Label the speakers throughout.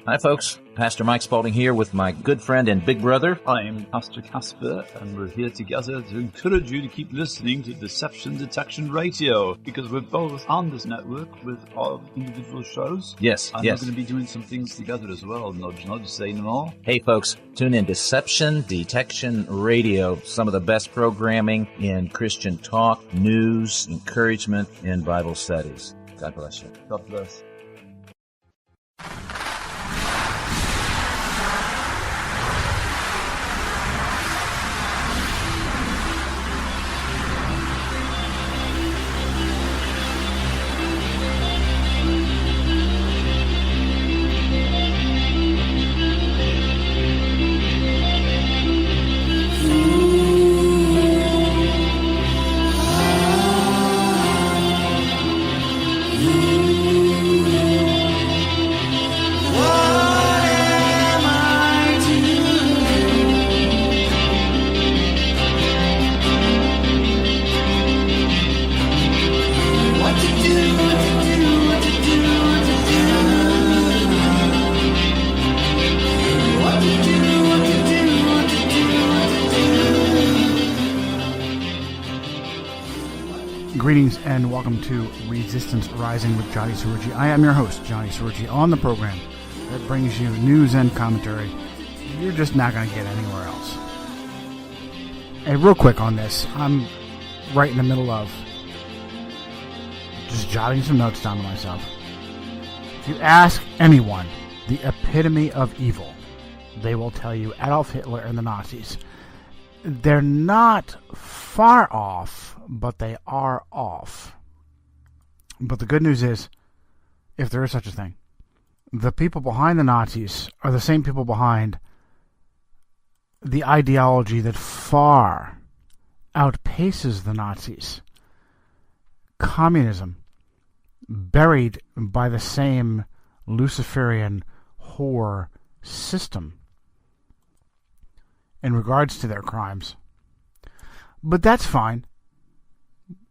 Speaker 1: Hi, folks. Pastor Mike Spalding here with my good friend and big brother.
Speaker 2: I'm Pastor Casper, and we're here together to encourage you to keep listening to Deception Detection Radio, because we're both on this network with our individual shows.
Speaker 1: Yes,
Speaker 2: and
Speaker 1: yes.
Speaker 2: we're going to be doing some things together as well. Nudge, nudge, say no more.
Speaker 1: Hey, folks, tune in Deception Detection Radio. Some of the best programming in Christian talk, news, encouragement, and Bible studies. God bless you.
Speaker 2: God bless.
Speaker 3: Greetings and welcome to Resistance Rising with Johnny Cirucci. I am your host, Johnny Cirucci, on the program that brings you news and commentary you're just not going to get anywhere else. Hey, real quick on this, I'm right in the middle of just jotting some notes down to myself. If you ask anyone the epitome of evil, they will tell you Adolf Hitler and the Nazis. They're not far off, but they are off. But the good news is, if there is such a thing, the people behind the Nazis are the same people behind the ideology that far outpaces the Nazis. Communism, buried by the same Luciferian whore system in regards to their crimes. But that's fine.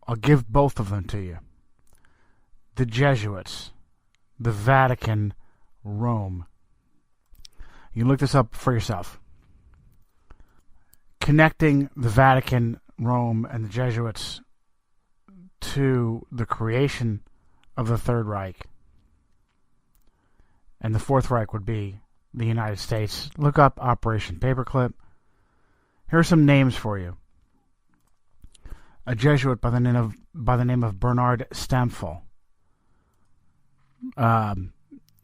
Speaker 3: I'll give both of them to you. The Jesuits, the Vatican, Rome. You can look this up for yourself. Connecting the Vatican, Rome, and the Jesuits to the creation of the Third Reich. And the Fourth Reich would be the United States. Look up Operation Paperclip. Here are some names for you. A Jesuit by the name of Bernard Stampfel.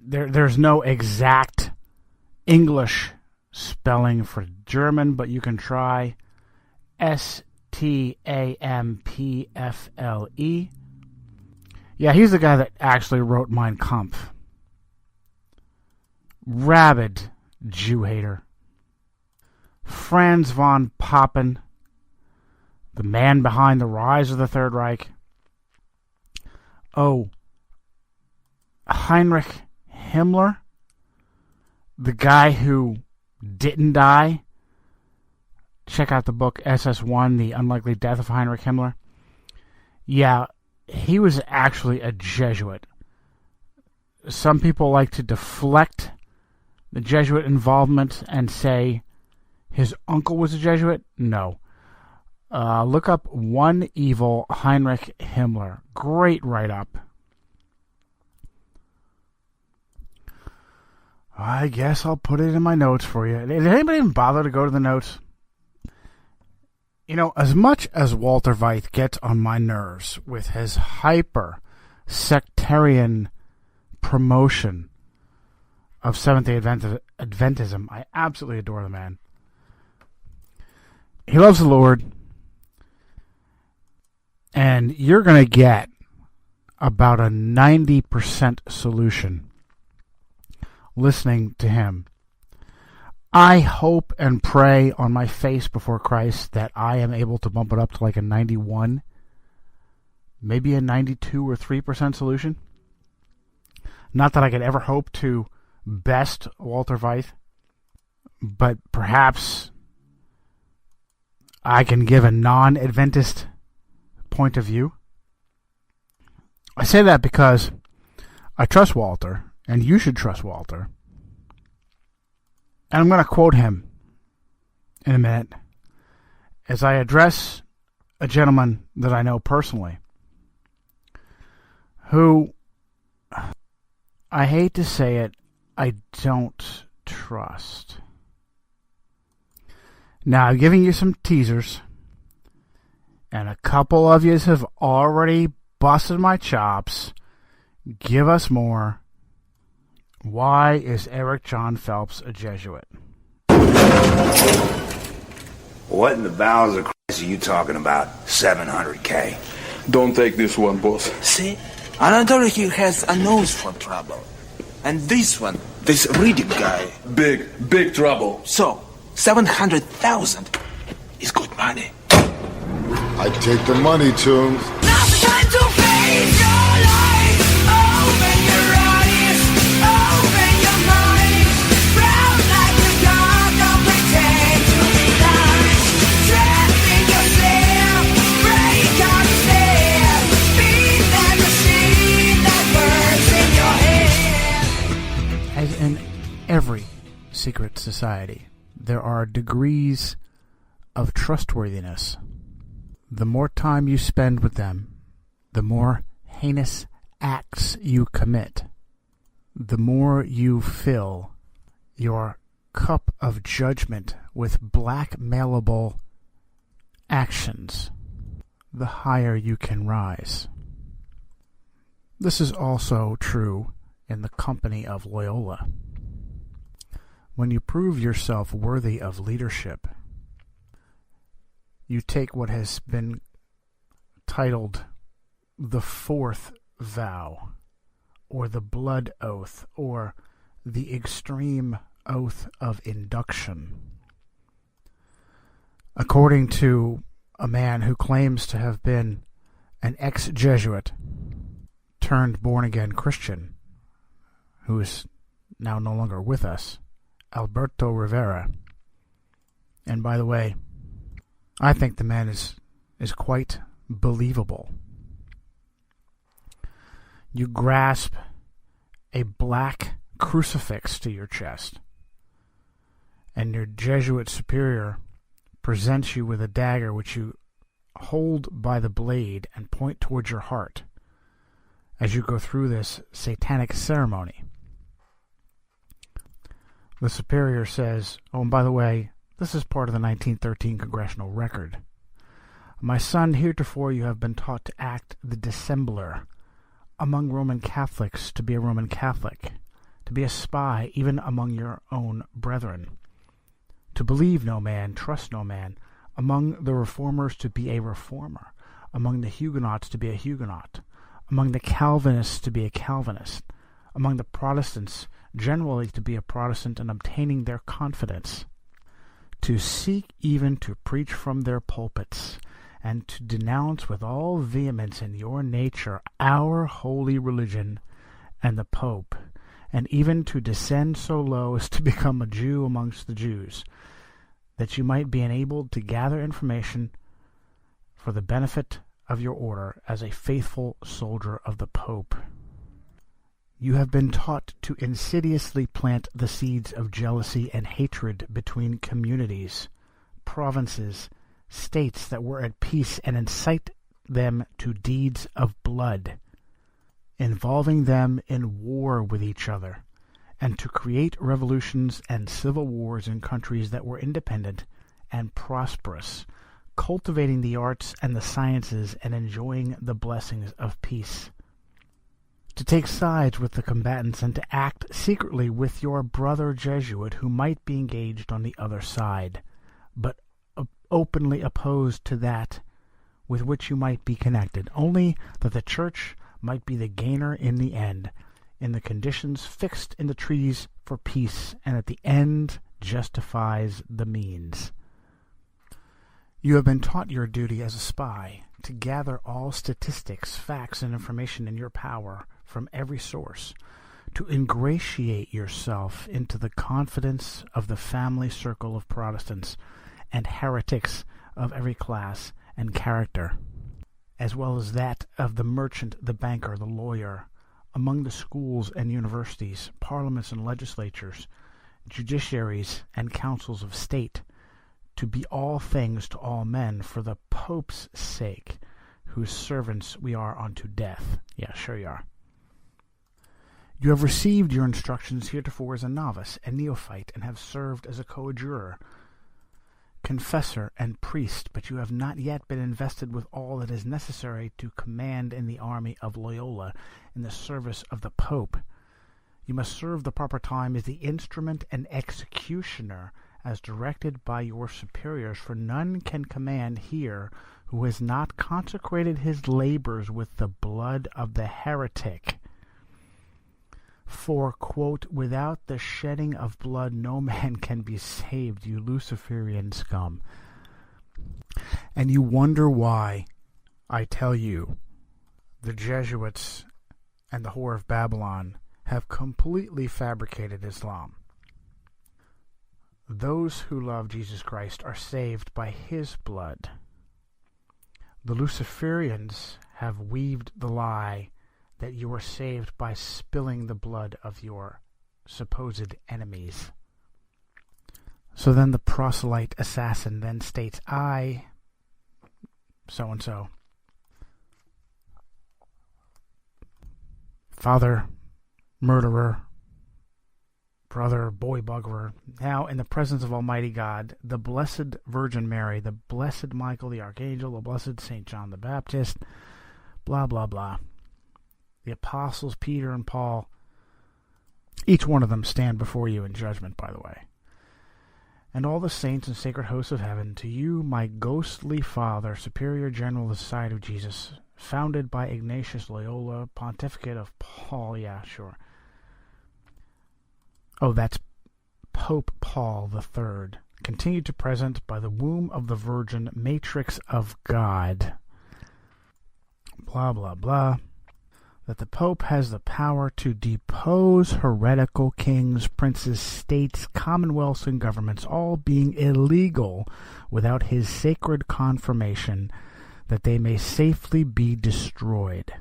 Speaker 3: There's no exact English spelling for German, but you can try Stampfle. Yeah, he's the guy that actually wrote Mein Kampf. Rabid Jew hater. Franz von Papen, the man behind the rise of the Third Reich. Oh, Heinrich Himmler, the guy who didn't die. Check out the book SS1, The Unlikely Death of Heinrich Himmler. Yeah, he was actually a Jesuit. Some people like to deflect the Jesuit involvement and say his uncle was a Jesuit. No. Look up One Evil Heinrich Himmler. Great write-up. I guess I'll put it in my notes for you. Did anybody even bother to go to the notes? You know, as much as Walter Veith gets on my nerves with his hyper-sectarian promotion of Seventh-day Adventism, I absolutely adore the man. He loves the Lord. And you're going to get about a 90% solution listening to him. I hope and pray on my face before Christ that I am able to bump it up to like a 91, maybe a 92 or 3% solution. Not that I could ever hope to best Walter Veith, but perhaps I can give a non-Adventist point of view. I say that because I trust Walter, and you should trust Walter. And I'm going to quote him in a minute as I address a gentleman that I know personally who, I hate to say it, I don't trust. Now, I'm giving you some teasers, and a couple of you have already busted my chops. Give us more. Why is Eric John Phelps a Jesuit?
Speaker 4: What in the bowels of Christ are you talking about? 700K.
Speaker 5: Don't take this one, boss.
Speaker 6: See? Another he has a nose for trouble. And this one, this Riddick guy.
Speaker 5: Big trouble.
Speaker 6: So, 700,000 is good money.
Speaker 7: I take the money, Tombs.
Speaker 8: Now's the time to face your life. Open your eyes, open your mind. Proud like a dog, don't pretend to be nice. Trapped in yourself, break out the stairs. Be that machine that burns in your head.
Speaker 3: As in every secret society, there are degrees of trustworthiness. The more time you spend with them, the more heinous acts you commit, the more you fill your cup of judgment with blackmailable actions, the higher you can rise. This is also true in the company of Loyola. When you prove yourself worthy of leadership, you take what has been titled the fourth vow, or the blood oath, or the extreme oath of induction. According to a man who claims to have been an ex-Jesuit turned born-again Christian, who is now no longer with us, Alberto Rivera. And by the way, I think the man is quite believable. You grasp a black crucifix to your chest, and your Jesuit superior presents you with a dagger which you hold by the blade and point towards your heart as you go through this satanic ceremony. The superior says, "Oh, and by the way, this is part of the 1913 congressional record. My son, heretofore you have been taught to act the dissembler among Roman Catholics, to be a Roman Catholic, to be a spy even among your own brethren, to believe no man, trust no man, among the reformers to be a reformer, among the Huguenots to be a Huguenot, among the Calvinists to be a Calvinist, among the Protestants generally to be a Protestant and obtaining their confidence, to seek even to preach from their pulpits, and to denounce with all vehemence in your nature our holy religion and the Pope, and even to descend so low as to become a Jew amongst the Jews, that you might be enabled to gather information for the benefit of your order as a faithful soldier of the Pope. You have been taught to insidiously plant the seeds of jealousy and hatred between communities, provinces, states that were at peace, and incite them to deeds of blood, involving them in war with each other, and to create revolutions and civil wars in countries that were independent and prosperous, cultivating the arts and the sciences and enjoying the blessings of peace. To take sides with the combatants and to act secretly with your brother Jesuit who might be engaged on the other side, but openly opposed to that with which you might be connected, only that the Church might be the gainer in the end, in the conditions fixed in the treaties for peace, and at the end justifies the means. You have been taught your duty as a spy to gather all statistics, facts, and information in your power from every source, to ingratiate yourself into the confidence of the family circle of Protestants and heretics of every class and character, as well as that of the merchant, the banker, the lawyer, among the schools and universities, parliaments and legislatures, judiciaries and councils of state, to be all things to all men for the Pope's sake, whose servants we are unto death. Yeah, sure you are. You have received your instructions heretofore as a novice and neophyte, and have served as a coadjutor, confessor, and priest, but you have not yet been invested with all that is necessary to command in the army of Loyola in the service of the Pope. You must serve the proper time as the instrument and executioner, as directed by your superiors, for none can command here who has not consecrated his labors with the blood of the heretic. For, quote, without the shedding of blood no man can be saved, you Luciferian scum. And you wonder why, I tell you, the Jesuits and the Whore of Babylon have completely fabricated Islam. Those who love Jesus Christ are saved by his blood. The Luciferians have weaved the lie that you are saved by spilling the blood of your supposed enemies. So then the proselyte assassin then states, I, so-and-so, father, murderer, brother, boy buggerer, now in the presence of Almighty God, the Blessed Virgin Mary, the Blessed Michael the Archangel, the Blessed St. John the Baptist, blah, blah, blah. The apostles Peter and Paul, each one of them stand before you in judgment, by the way. And all the saints and sacred hosts of heaven, to you, my ghostly father, superior general of the Society of Jesus, founded by Ignatius Loyola, pontificate of Paul, yeah, sure. Oh, that's Pope Paul III, continued to present by the womb of the Virgin, matrix of God, blah, blah, blah, that the Pope has the power to depose heretical kings, princes, states, commonwealths, and governments, all being illegal without his sacred confirmation, that they may safely be destroyed.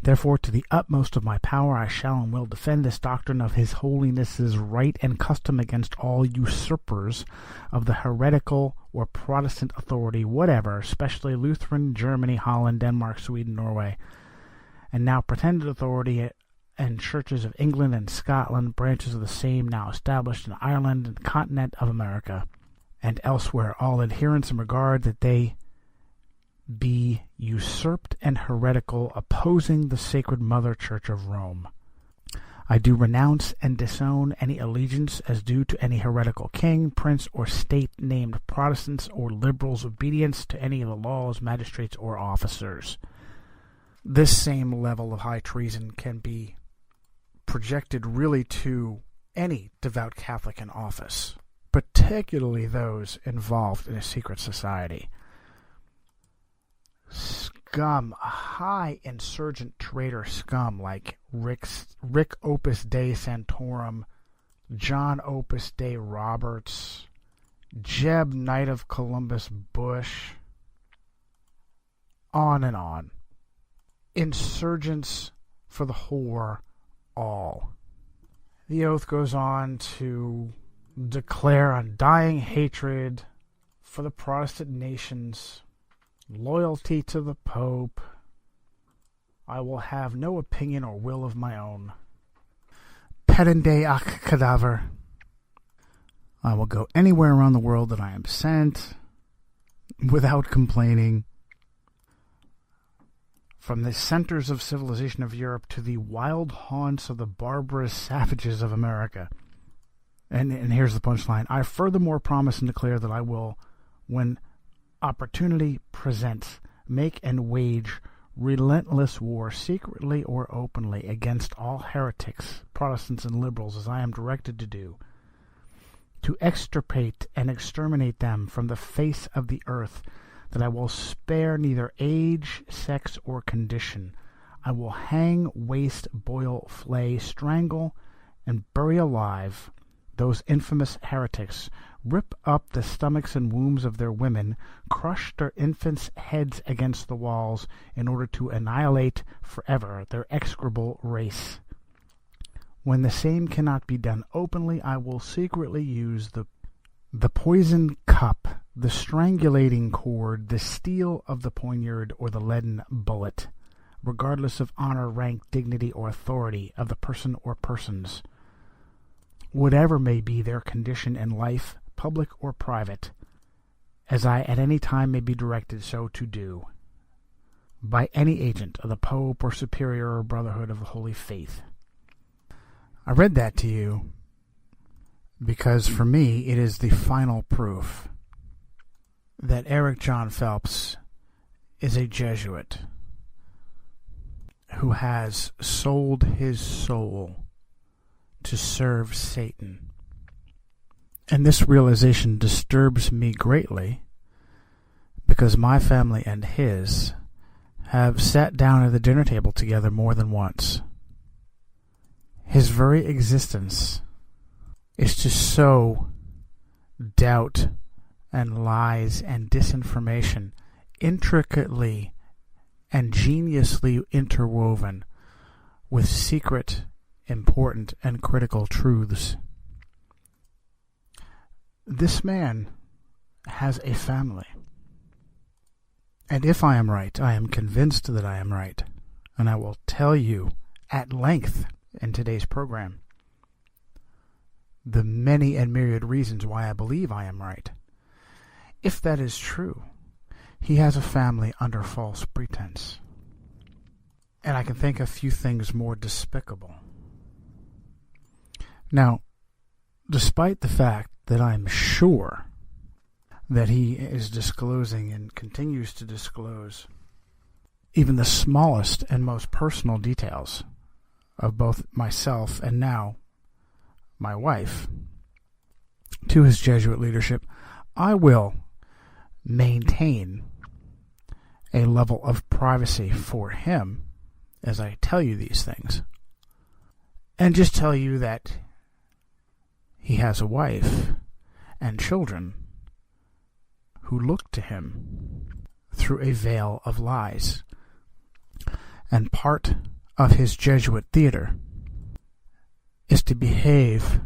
Speaker 3: Therefore, to the utmost of my power, I shall and will defend this doctrine of His Holiness's right and custom against all usurpers of the heretical or Protestant authority, whatever, especially Lutheran, Germany, Holland, Denmark, Sweden, Norway, and now pretended authority and churches of England and Scotland, branches of the same now established in Ireland and continent of America, and elsewhere, all adherents in regard that they be usurped and heretical, opposing the Sacred Mother Church of Rome. I do renounce and disown any allegiance as due to any heretical king, prince, or state named Protestants or liberals, obedience to any of the laws, magistrates, or officers. This same level of high treason can be projected really to any devout Catholic in office, particularly those involved in a secret society. Scum, high insurgent traitor scum like Rick Opus Dei Santorum, John Opus Dei Roberts, Jeb Knight of Columbus Bush, on and on. Insurgents for the whore, all. The oath goes on to declare undying hatred for the Protestant nations, loyalty to the Pope. I will have no opinion or will of my own. Pedende ac cadaver. I will go anywhere around the world that I am sent without complaining. From the centers of civilization of Europe to the wild haunts of the barbarous savages of America. And here's the punchline. I furthermore promise and declare that I will, when opportunity presents, make and wage relentless war, secretly or openly, against all heretics, Protestants, and liberals, as I am directed to do, to extirpate and exterminate them from the face of the earth, that I will spare neither age, sex, or condition. I will hang, waste, boil, flay, strangle, and bury alive, those infamous heretics, rip up the stomachs and wombs of their women, crush their infants' heads against the walls in order to annihilate forever their execrable race. When the same cannot be done openly, I will secretly use the poison cup, the strangulating cord, the steel of the poniard, or the leaden bullet, regardless of honor, rank, dignity, or authority of the person or persons. Whatever may be their condition in life, public or private, as I at any time may be directed so to do, by any agent of the Pope or Superior or Brotherhood of the Holy Faith. I read that to you because for me it is the final proof that Eric John Phelps is a Jesuit who has sold his soul to serve Satan. And this realization disturbs me greatly because my family and his have sat down at the dinner table together more than once. His very existence is to sow doubt and lies and disinformation intricately and geniusly interwoven with secret, important, and critical truths. This man has a family. And if I am right, I am convinced that I am right, and I will tell you at length in today's program the many and myriad reasons why I believe I am right. If that is true, he has a family under false pretense. And I can think of few things more despicable. Now, despite the fact that I'm sure that he is disclosing and continues to disclose even the smallest and most personal details of both myself and now my wife to his Jesuit leadership, I will maintain a level of privacy for him as I tell you these things, and just tell you that he has a wife and children who look to him through a veil of lies. And part of his Jesuit theater is to behave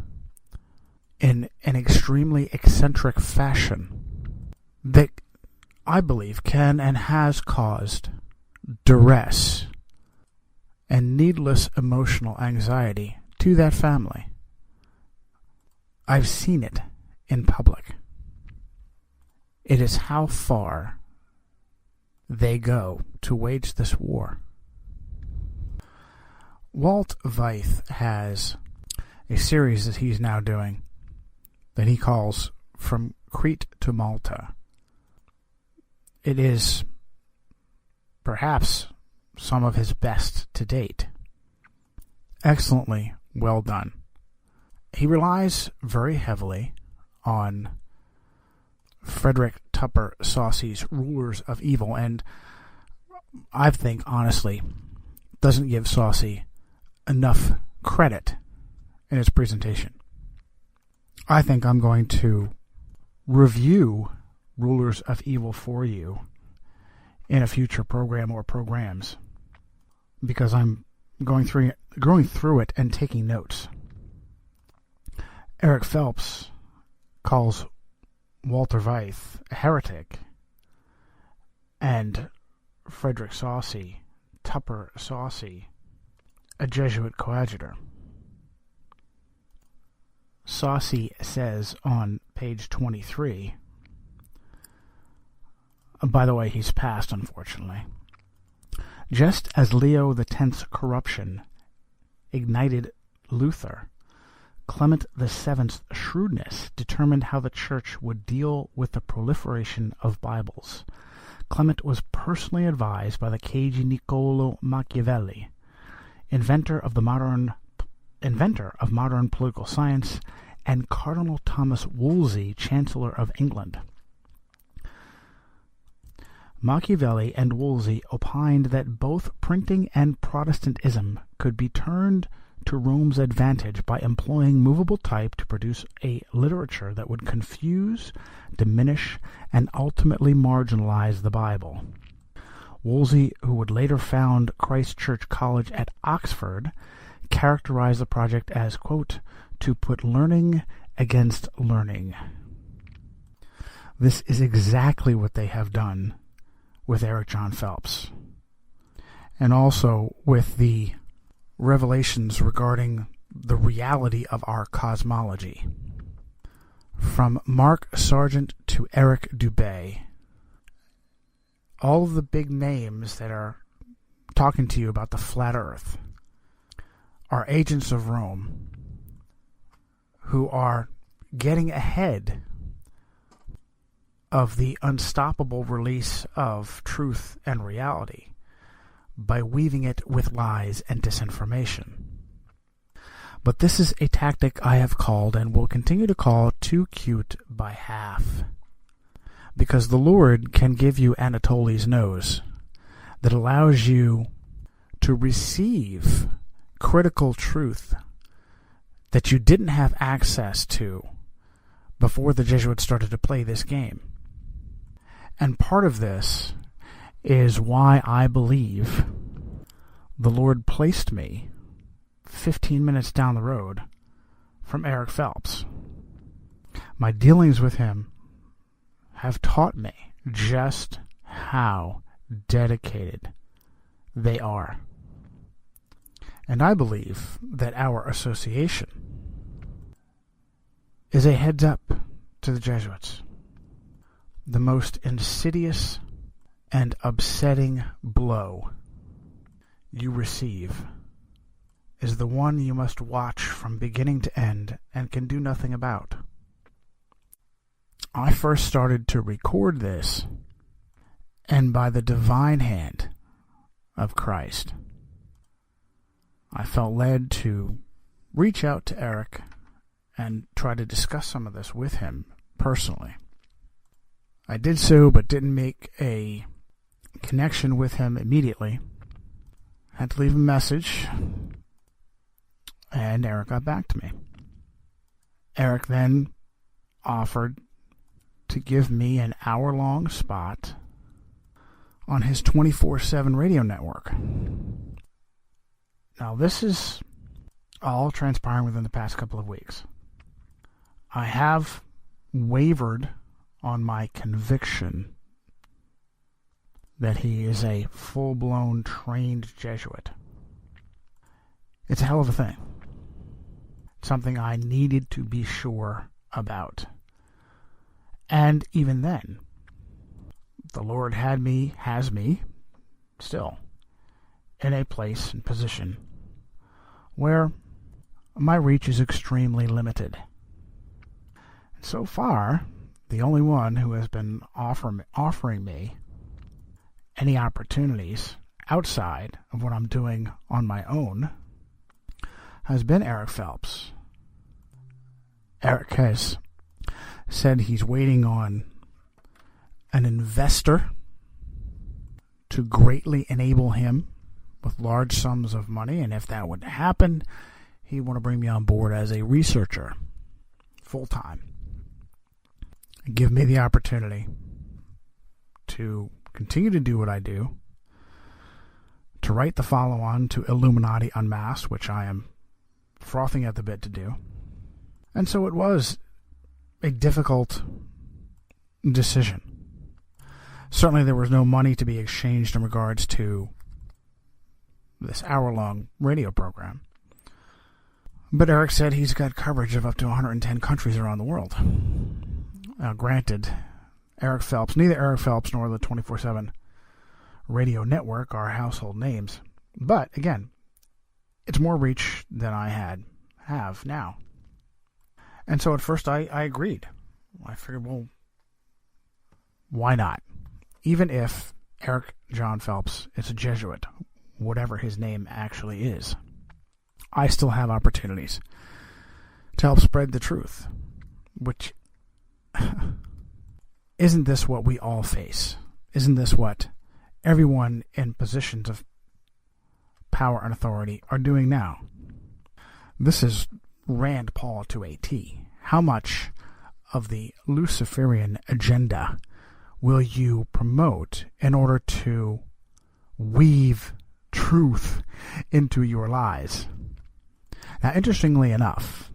Speaker 3: in an extremely eccentric fashion that I believe can and has caused duress and needless emotional anxiety to that family. I've seen it in public. It is how far they go to wage this war. Walt Veith has a series that he's now doing that he calls From Crete to Malta. It is perhaps some of his best to date. Excellently well done. He relies very heavily on Frederick Tupper Saucy's Rulers of Evil, and I think, honestly, doesn't give Saucy enough credit in his presentation. I think I'm going to review Rulers of Evil for you in a future program or programs because I'm going through it and taking notes. Eric Phelps calls Walter Veith a heretic, and Frederick Saucy, Tupper Saucy, a Jesuit coadjutor. Saucy says on page 23, by the way, he's passed, unfortunately, just as Leo X's corruption ignited Luther, Clement VII's shrewdness determined how the Church would deal with the proliferation of Bibles. Clement was personally advised by the cagey Niccolo Machiavelli, inventor of modern political science, and Cardinal Thomas Wolsey, Chancellor of England. Machiavelli and Wolsey opined that both printing and Protestantism could be turned to Rome's advantage by employing movable type to produce a literature that would confuse, diminish, and ultimately marginalize the Bible. Wolsey, who would later found Christ Church College at Oxford, characterized the project as, quote, to put learning against learning. This is exactly what they have done with Eric John Phelps, and also with the revelations regarding the reality of our cosmology. From Mark Sargent to Eric Dubé, all of the big names that are talking to you about the flat earth are agents of Rome who are getting ahead of the unstoppable release of truth and reality by weaving it with lies and disinformation. But this is a tactic I have called and will continue to call too cute by half. Because the Lord can give you Anatoly's nose that allows you to receive critical truth that you didn't have access to before the Jesuits started to play this game. And part of this is why I believe the Lord placed me 15 minutes down the road from Eric Phelps. My dealings with him have taught me just how dedicated they are. And I believe that our association is a heads up to the Jesuits. The most insidious and upsetting blow you receive is the one you must watch from beginning to end and can do nothing about. I first started to record this, and by the divine hand of Christ, I felt led to reach out to Eric and try to discuss some of this with him personally. I did so, but didn't make a connection with him immediately. Had to leave a message, and Eric got back to me. Eric then offered to give me an hour-long spot on his 24/7 radio network. Now, this is all transpiring within the past couple of weeks. I have wavered on my conviction that he is a full-blown trained Jesuit. It's a hell of a thing. Something I needed to be sure about. And even then, the Lord has me, still, in a place and position where my reach is extremely limited. And so far, the only one who has been offering me any opportunities outside of what I'm doing on my own has been Eric Phelps. Eric has said he's waiting on an investor to greatly enable him with large sums of money, and if that would happen, he'd want to bring me on board as a researcher, full-time. Give me the opportunity to continue to do what I do, to write the follow-on to Illuminati Unmasked, which I am frothing at the bit to do. And so it was a difficult decision. Certainly there was no money to be exchanged in regards to this hour-long radio program. But Eric said he's got coverage of up to 110 countries around the world. Now, granted, neither Eric Phelps nor the 24/7 radio network are household names. But, again, it's more reach than I have now. And so at first I agreed. I figured, well, why not? Even if Eric John Phelps is a Jesuit, whatever his name actually is, I still have opportunities to help spread the truth. Which, isn't this what we all face? Isn't this what everyone in positions of power and authority are doing now? This is Rand Paul to a T. How much of the Luciferian agenda will you promote in order to weave truth into your lies? Now, interestingly enough,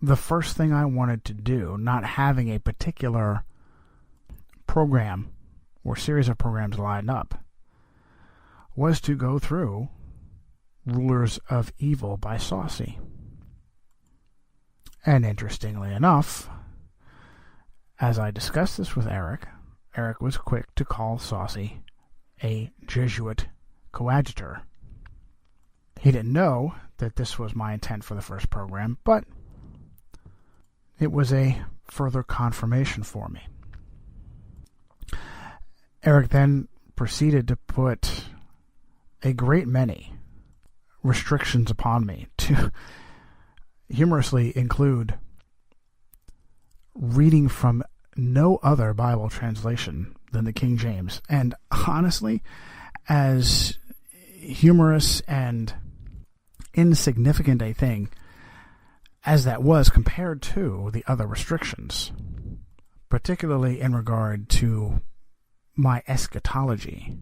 Speaker 3: the first thing I wanted to do, not having a particular program or series of programs lined up, was to go through Rulers of Evil by Saucy. And interestingly enough, as I discussed this with Eric, Eric was quick to call Saucy a Jesuit coadjutor. He didn't know that this was my intent for the first program, but it was a further confirmation for me. Eric then proceeded to put a great many restrictions upon me, to humorously include reading from no other Bible translation than the King James. And honestly, as humorous and insignificant a thing as that was compared to the other restrictions, particularly in regard to my eschatology,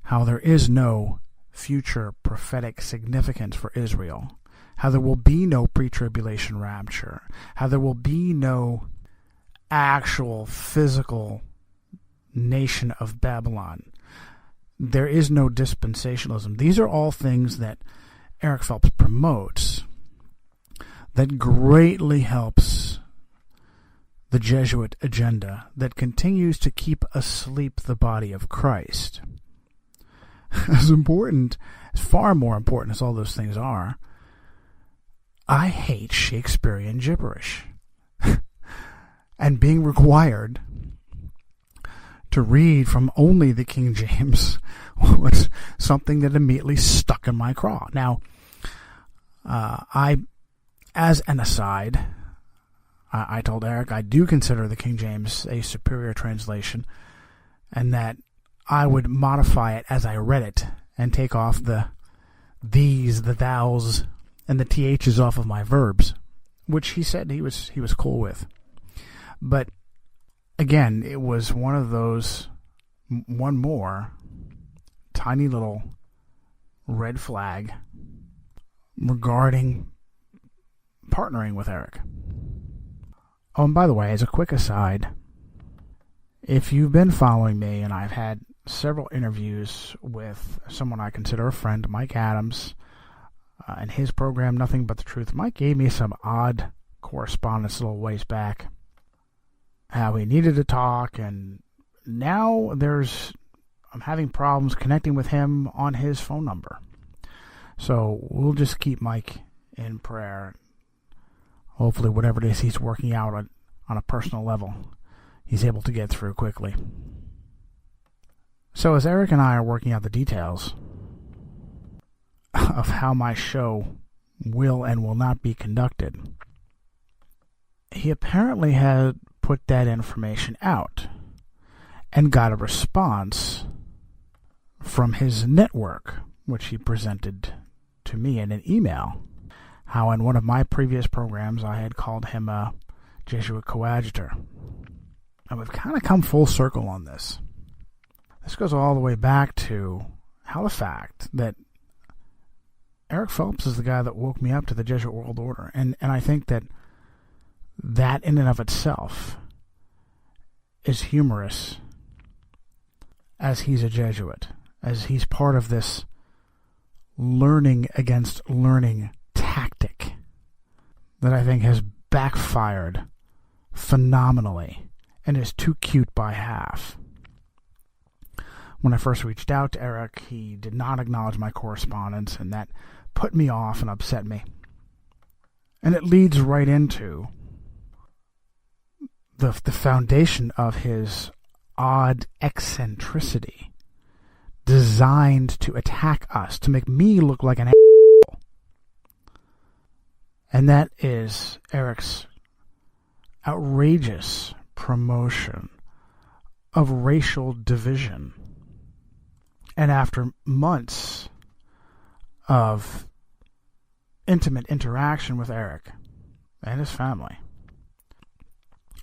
Speaker 3: how there is no future prophetic significance for Israel, how there will be no pre-tribulation rapture, how there will be no actual physical nation of Babylon. There is no dispensationalism. These are all things that Eric Phelps promotes that greatly helps the Jesuit agenda that continues to keep asleep the body of Christ. As important, as far more important as all those things are, I hate Shakespearean gibberish. And being required to read from only the King James was something that immediately stuck in my craw. Now, as an aside, I told Eric I do consider the King James a superior translation, and that I would modify it as I read it and take off the these, the thous, and the ths off of my verbs, which he said he was cool with. But again, it was one of those, one more tiny little red flag regarding partnering with Eric. Oh, and by the way, as a quick aside, if you've been following me, and I've had several interviews with someone I consider a friend, Mike Adams, and his program, Nothing But the Truth. Mike gave me some odd correspondence a little ways back, how he needed to talk, and now I'm having problems connecting with him on his phone number. So we'll just keep Mike in prayer. Hopefully whatever it is he's working out on a personal level, he's able to get through quickly. So as Eric and I are working out the details of how my show will and will not be conducted, he apparently had put that information out and got a response from his network, which he presented to me in an email. How in one of my previous programs I had called him a Jesuit coadjutor. And we've kind of come full circle on this. This goes all the way back to how the fact that Eric Phelps is the guy that woke me up to the Jesuit world order. And I think that in and of itself is humorous, as he's a Jesuit, as he's part of this learning against learning tactic that I think has backfired phenomenally and is too cute by half. When I first reached out to Eric, he did not acknowledge my correspondence, and that put me off and upset me. And it leads right into the foundation of his odd eccentricity, designed to attack us, to make me look like an asshole. And that is Eric's outrageous promotion of racial division. And after months of intimate interaction with Eric and his family.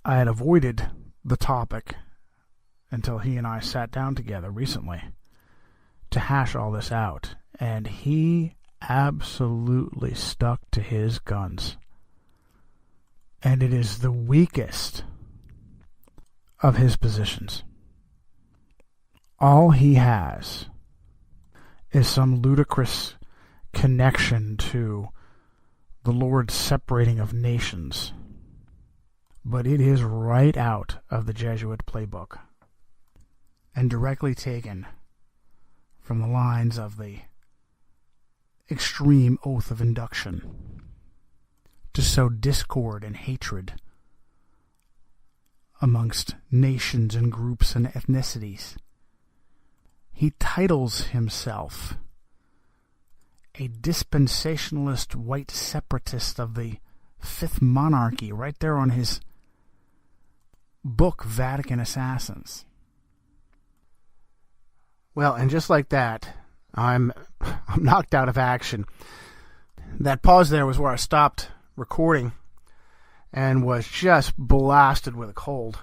Speaker 3: I had avoided the topic until he and I sat down together recently to hash all this out, and he absolutely stuck to his guns. And it is the weakest of his positions. All he has is some ludicrous connection to the Lord's separating of nations. But it is right out of the Jesuit playbook and directly taken from the lines of the extreme oath of induction to sow discord and hatred amongst nations and groups and ethnicities. He titles himself a dispensationalist white separatist of the Fifth Monarchy right there on his book, Vatican Assassins. Well, and just like that, I'm knocked out of action. That pause there was where I stopped recording and was just blasted with a cold.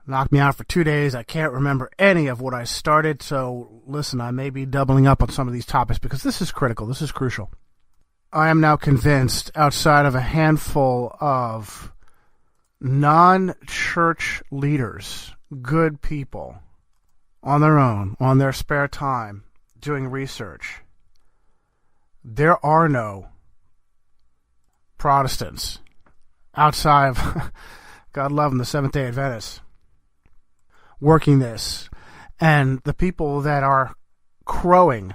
Speaker 3: Knocked me out for 2 days. I can't remember any of what I started, so listen, I may be doubling up on some of these topics because this is critical, this is crucial. I am now convinced, outside of a handful of non-church leaders, good people, on their own, on their spare time, doing research, there are no Protestants outside of, God love them, the Seventh-day Adventists, working this. And the people that are crowing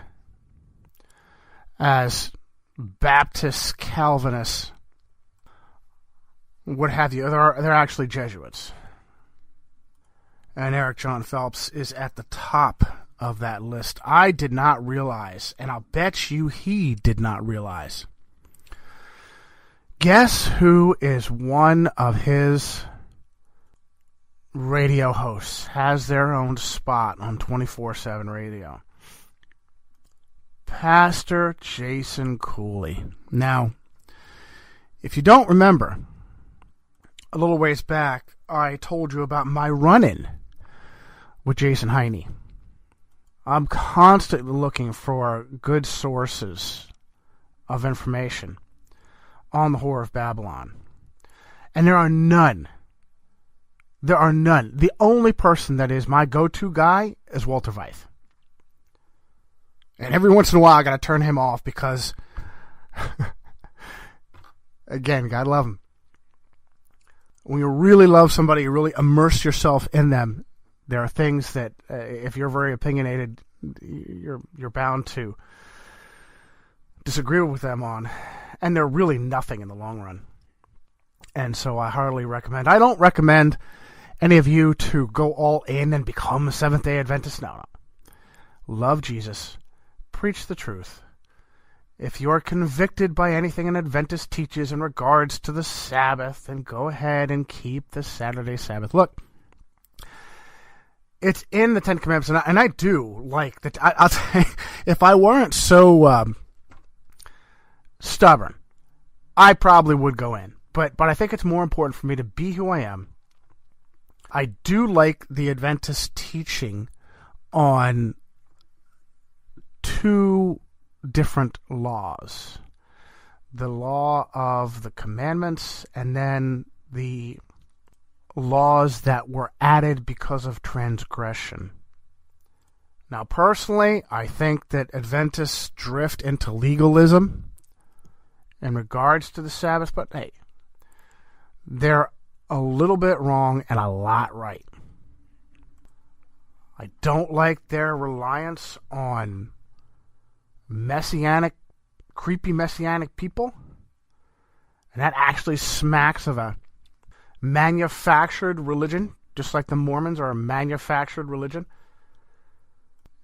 Speaker 3: as Baptists, Calvinists, what have you, they're actually Jesuits. And Eric John Phelps is at the top of that list. I did not realize, and I'll bet you he did not realize. Guess who is one of his radio hosts, has their own spot on 24/7 radio? Pastor Jason Cooley. Now, if you don't remember, a little ways back, I told you about my run-in with Jason Eyre. I'm constantly looking for good sources of information on the Whore of Babylon. And there are none. There are none. The only person that is my go-to guy is Walter Veith. And every once in a while I got to turn him off because, again, God love him. When you really love somebody, you really immerse yourself in them. There are things that, if you're very opinionated, you're bound to disagree with them on, and they're really nothing in the long run. And so I hardly recommend. I don't recommend any of you to go all in and become a Seventh-day Adventist. No. Love Jesus. Preach the truth. If you are convicted by anything an Adventist teaches in regards to the Sabbath, then go ahead and keep the Saturday Sabbath. Look, it's in the Ten Commandments, and I do like that. I'll tell you, if I weren't so stubborn, I probably would go in. But I think it's more important for me to be who I am. I do like the Adventist teaching on two different laws. The law of the commandments, and then the laws that were added because of transgression. Now, personally, I think that Adventists drift into legalism in regards to the Sabbath, but hey, they're a little bit wrong and a lot right. I don't like their reliance on messianic, creepy messianic people. And that actually smacks of a manufactured religion, just like the Mormons are a manufactured religion.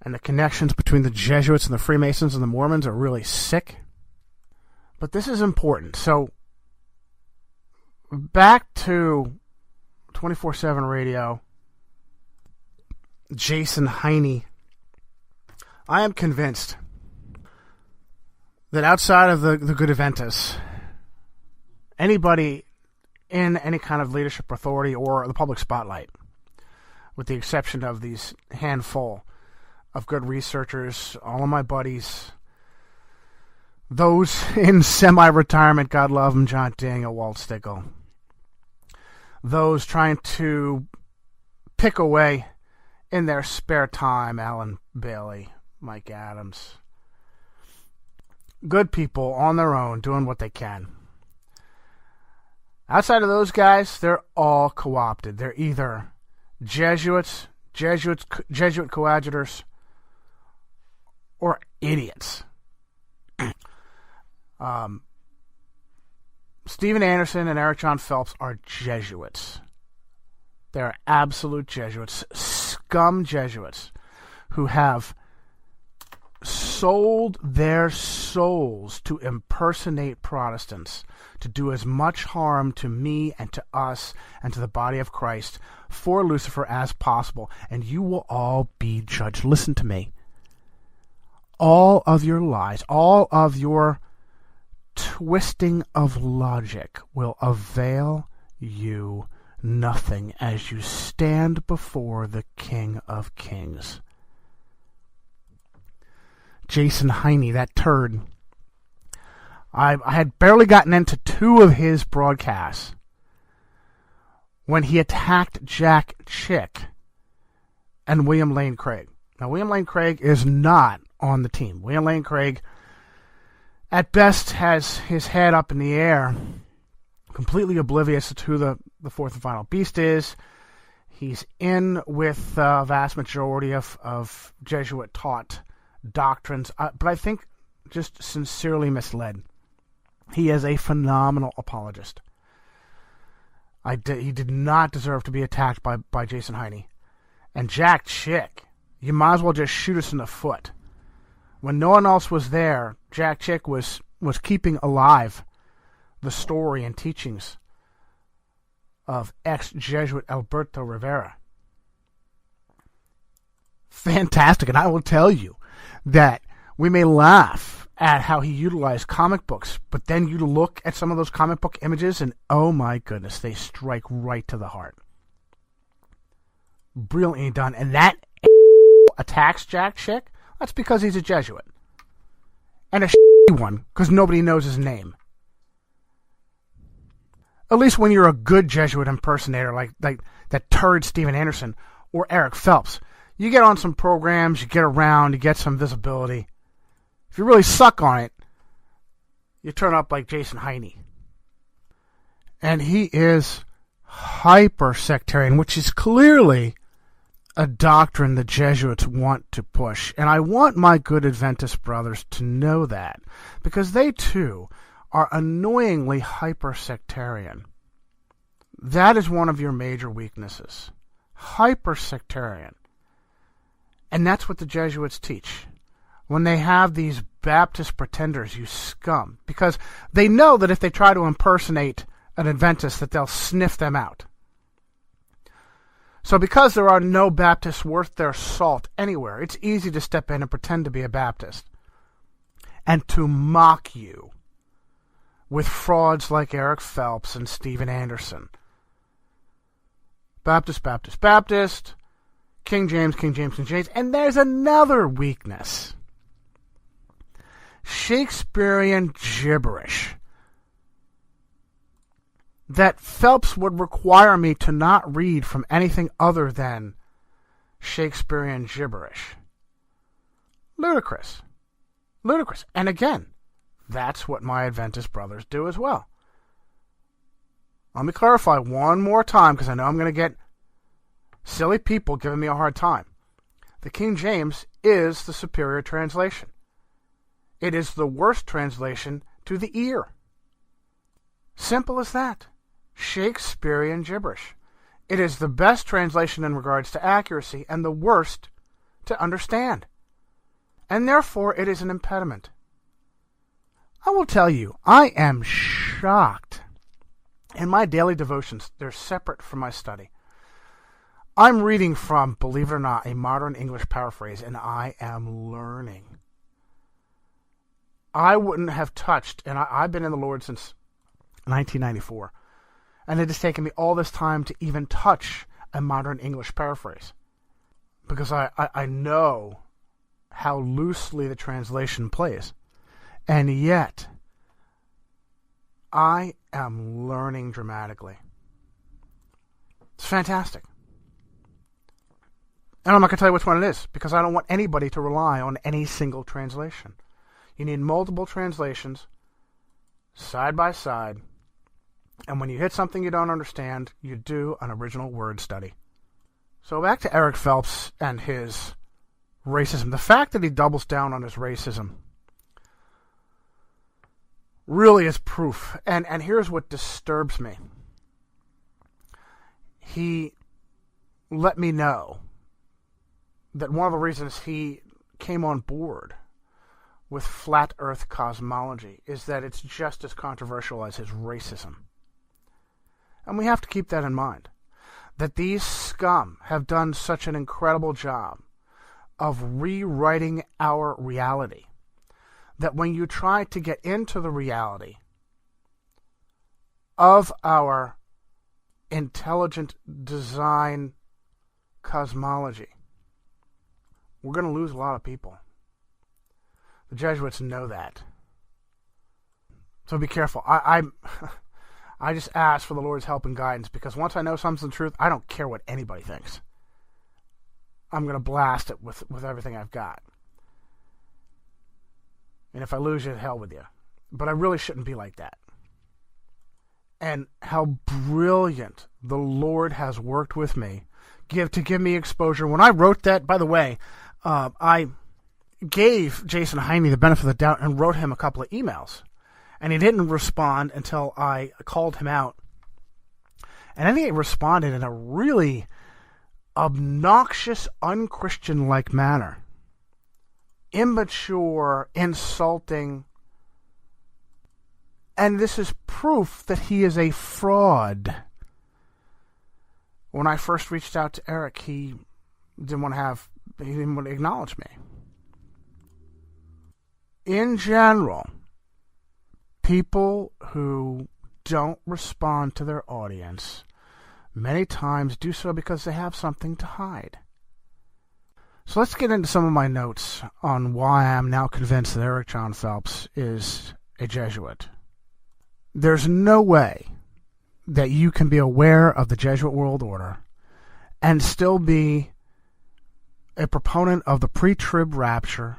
Speaker 3: And the connections between the Jesuits and the Freemasons and the Mormons are really sick. But this is important. So, back to 24/7 radio, Jason Eyre. I am convinced that outside of the good Adventists, anybody in any kind of leadership authority or the public spotlight, with the exception of these handful of good researchers, all of my buddies, those in semi-retirement, God love them, John Daniel, Walt Stigl, those trying to pick away in their spare time, Alan Bailey, Mike Adams, good people on their own doing what they can. Outside of those guys, they're all co-opted. They're either Jesuit coadjutors, or idiots. Stephen Anderson and Eric John Phelps are Jesuits. They're absolute Jesuits, scum Jesuits, who have sold their souls to impersonate Protestants, to do as much harm to me and to us and to the body of Christ for Lucifer as possible. And you will all be judged. Listen to me. All of your lies, all of your twisting of logic will avail you nothing as you stand before the King of Kings. Jason Heine, that turd. I had barely gotten into 2 of his broadcasts when he attacked Jack Chick and William Lane Craig. Now, William Lane Craig is not on the team. William Lane Craig, at best, has his head up in the air, completely oblivious to who the fourth and final beast is. He's in with the vast majority of Jesuit-taught doctrines, but I think just sincerely misled. He is a phenomenal apologist. He did not deserve to be attacked by Jason Heine. And Jack Chick, you might as well just shoot us in the foot. When no one else was there, Jack Chick was keeping alive the story and teachings of ex-Jesuit Alberto Rivera. Fantastic. And I will tell you that we may laugh at how he utilized comic books, but then you look at some of those comic book images and, oh my goodness, they strike right to the heart. Brilliantly done. And that attacks Jack Chick, that's because he's a Jesuit. And a one, because nobody knows his name. At least when you're a good Jesuit impersonator like that turd Stephen Anderson or Eric Phelps, you get on some programs, you get around, you get some visibility. If you really suck on it, you turn up like Jason Heine. And he is hyper-sectarian, which is clearly a doctrine the Jesuits want to push. And I want my good Adventist brothers to know that, because they too are annoyingly hyper-sectarian. That is one of your major weaknesses. Hyper-sectarian. And that's what the Jesuits teach. When they have these Baptist pretenders, you scum. Because they know that if they try to impersonate an Adventist, that they'll sniff them out. So because there are no Baptists worth their salt anywhere, it's easy to step in and pretend to be a Baptist. And to mock you with frauds like Eric Phelps and Stephen Anderson. Baptist, Baptist, Baptist. King James, King James, King James. And there's another weakness. Shakespearean gibberish. That Phelps would require me to not read from anything other than Shakespearean gibberish. Ludicrous. Ludicrous. And again, that's what my Adventist brothers do as well. Let me clarify one more time, because I know I'm going to get silly people giving me a hard time. The King James is the superior translation. It is the worst translation to the ear. Simple as that. Shakespearean gibberish. It is the best translation in regards to accuracy and the worst to understand. And therefore it is an impediment. I will tell you, I am shocked. In my daily devotions, they're separate from my study. I'm reading from, believe it or not, a modern English paraphrase, and I am learning. I wouldn't have touched, and I've been in the Lord since 1994, and it has taken me all this time to even touch a modern English paraphrase, because I know how loosely the translation plays, and yet I am learning dramatically. It's fantastic. And I'm not going to tell you which one it is, because I don't want anybody to rely on any single translation. You need multiple translations, side by side, and when you hit something you don't understand, you do an original word study. So back to Eric Phelps and his racism. The fact that he doubles down on his racism really is proof. And here's what disturbs me. He let me know that one of the reasons he came on board with flat earth cosmology is that it's just as controversial as his racism. And we have to keep that in mind, that these scum have done such an incredible job of rewriting our reality, that when you try to get into the reality of our intelligent design cosmology, we're going to lose a lot of people. The Jesuits know that. So be careful. I just ask for the Lord's help and guidance, because once I know something's the truth, I don't care what anybody thinks. I'm going to blast it with everything I've got. And if I lose you, hell with you. But I really shouldn't be like that. And how brilliant the Lord has worked with me to give me exposure. When I wrote that, by the way, I gave Jason Heine the benefit of the doubt and wrote him a couple of emails. And he didn't respond until I called him out. And then he responded in a really obnoxious, unchristian-like manner. Immature, insulting. And this is proof that he is a fraud. When I first reached out to Eric, he didn't want to acknowledge me. In general, people who don't respond to their audience many times do so because they have something to hide. So let's get into some of my notes on why I'm now convinced that Eric John Phelps is a Jesuit. There's no way that you can be aware of the Jesuit world order and still be a proponent of the pre-trib rapture,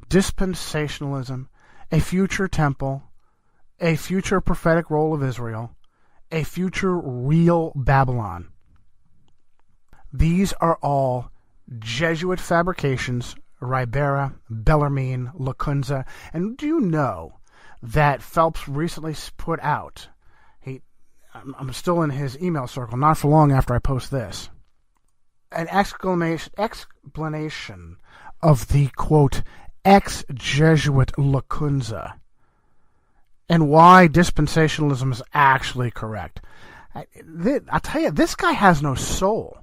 Speaker 3: dispensationalism, a future temple, a future prophetic role of Israel, a future real Babylon. These are all Jesuit fabrications, Ribera, Bellarmine, Lacunza. And do you know that Phelps recently put out, I'm still in his email circle, not for long after I post this, an explanation of the, quote, ex-Jesuit Lacunza, and why dispensationalism is actually correct. I'll tell you, this guy has no soul.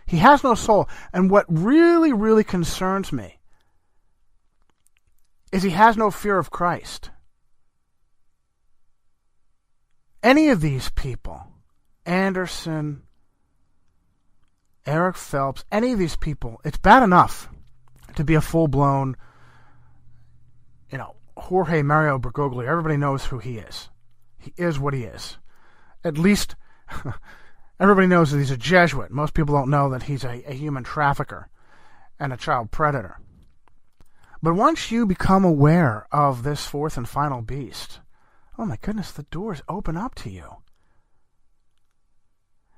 Speaker 3: He has no soul. And what really, really concerns me is he has no fear of Christ. Any of these people, Anderson, Eric Phelps, any of these people, it's bad enough to be a full-blown, Jorge Mario Bergoglio. Everybody knows who he is. He is what he is. At least everybody knows that he's a Jesuit. Most people don't know that he's a human trafficker and a child predator. But once you become aware of this fourth and final beast, oh my goodness, the doors open up to you.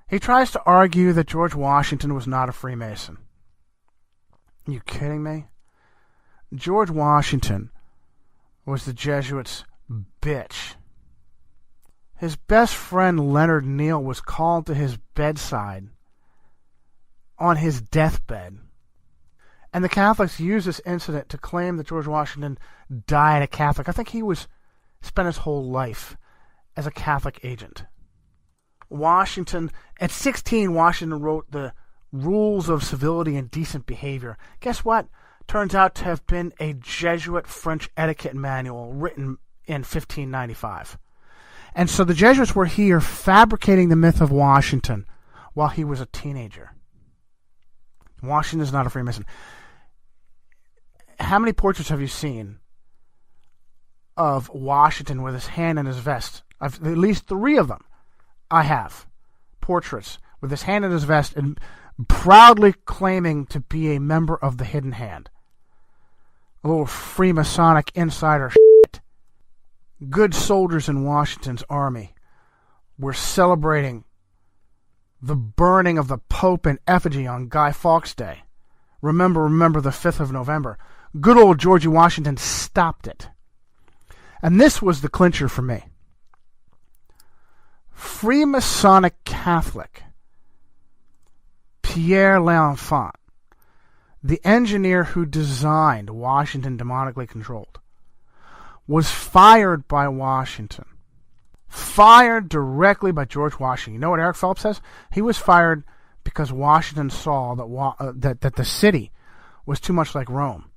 Speaker 3: He tries to argue that George Washington was not a Freemason. Are you kidding me? George Washington was the Jesuits' bitch. His best friend Leonard Neal was called to his bedside on his deathbed. And the Catholics used this incident to claim that George Washington died a Catholic. I think he spent his whole life as a Catholic agent. At 16, Washington wrote the Rules of Civility and Decent Behavior. Guess what? turns out to have been a Jesuit French etiquette manual written in 1595. And so the Jesuits were here fabricating the myth of Washington while he was a teenager. Washington's not a Freemason. How many portraits have you seen of Washington with his hand in his vest? At least 3 of them I have. Portraits with his hand in his vest and proudly claiming to be a member of the Hidden Hand. A little Freemasonic insider shit. Good soldiers in Washington's army were celebrating the burning of the Pope in effigy on Guy Fawkes Day. Remember the 5th of November. Good old Georgie Washington stopped it. And this was the clincher for me. Freemasonic Catholic Pierre L'Enfant, the engineer who designed Washington demonically controlled, was fired by Washington. Fired directly by George Washington. You know what Eric Phelps says? He was fired because Washington saw that the city was too much like Rome.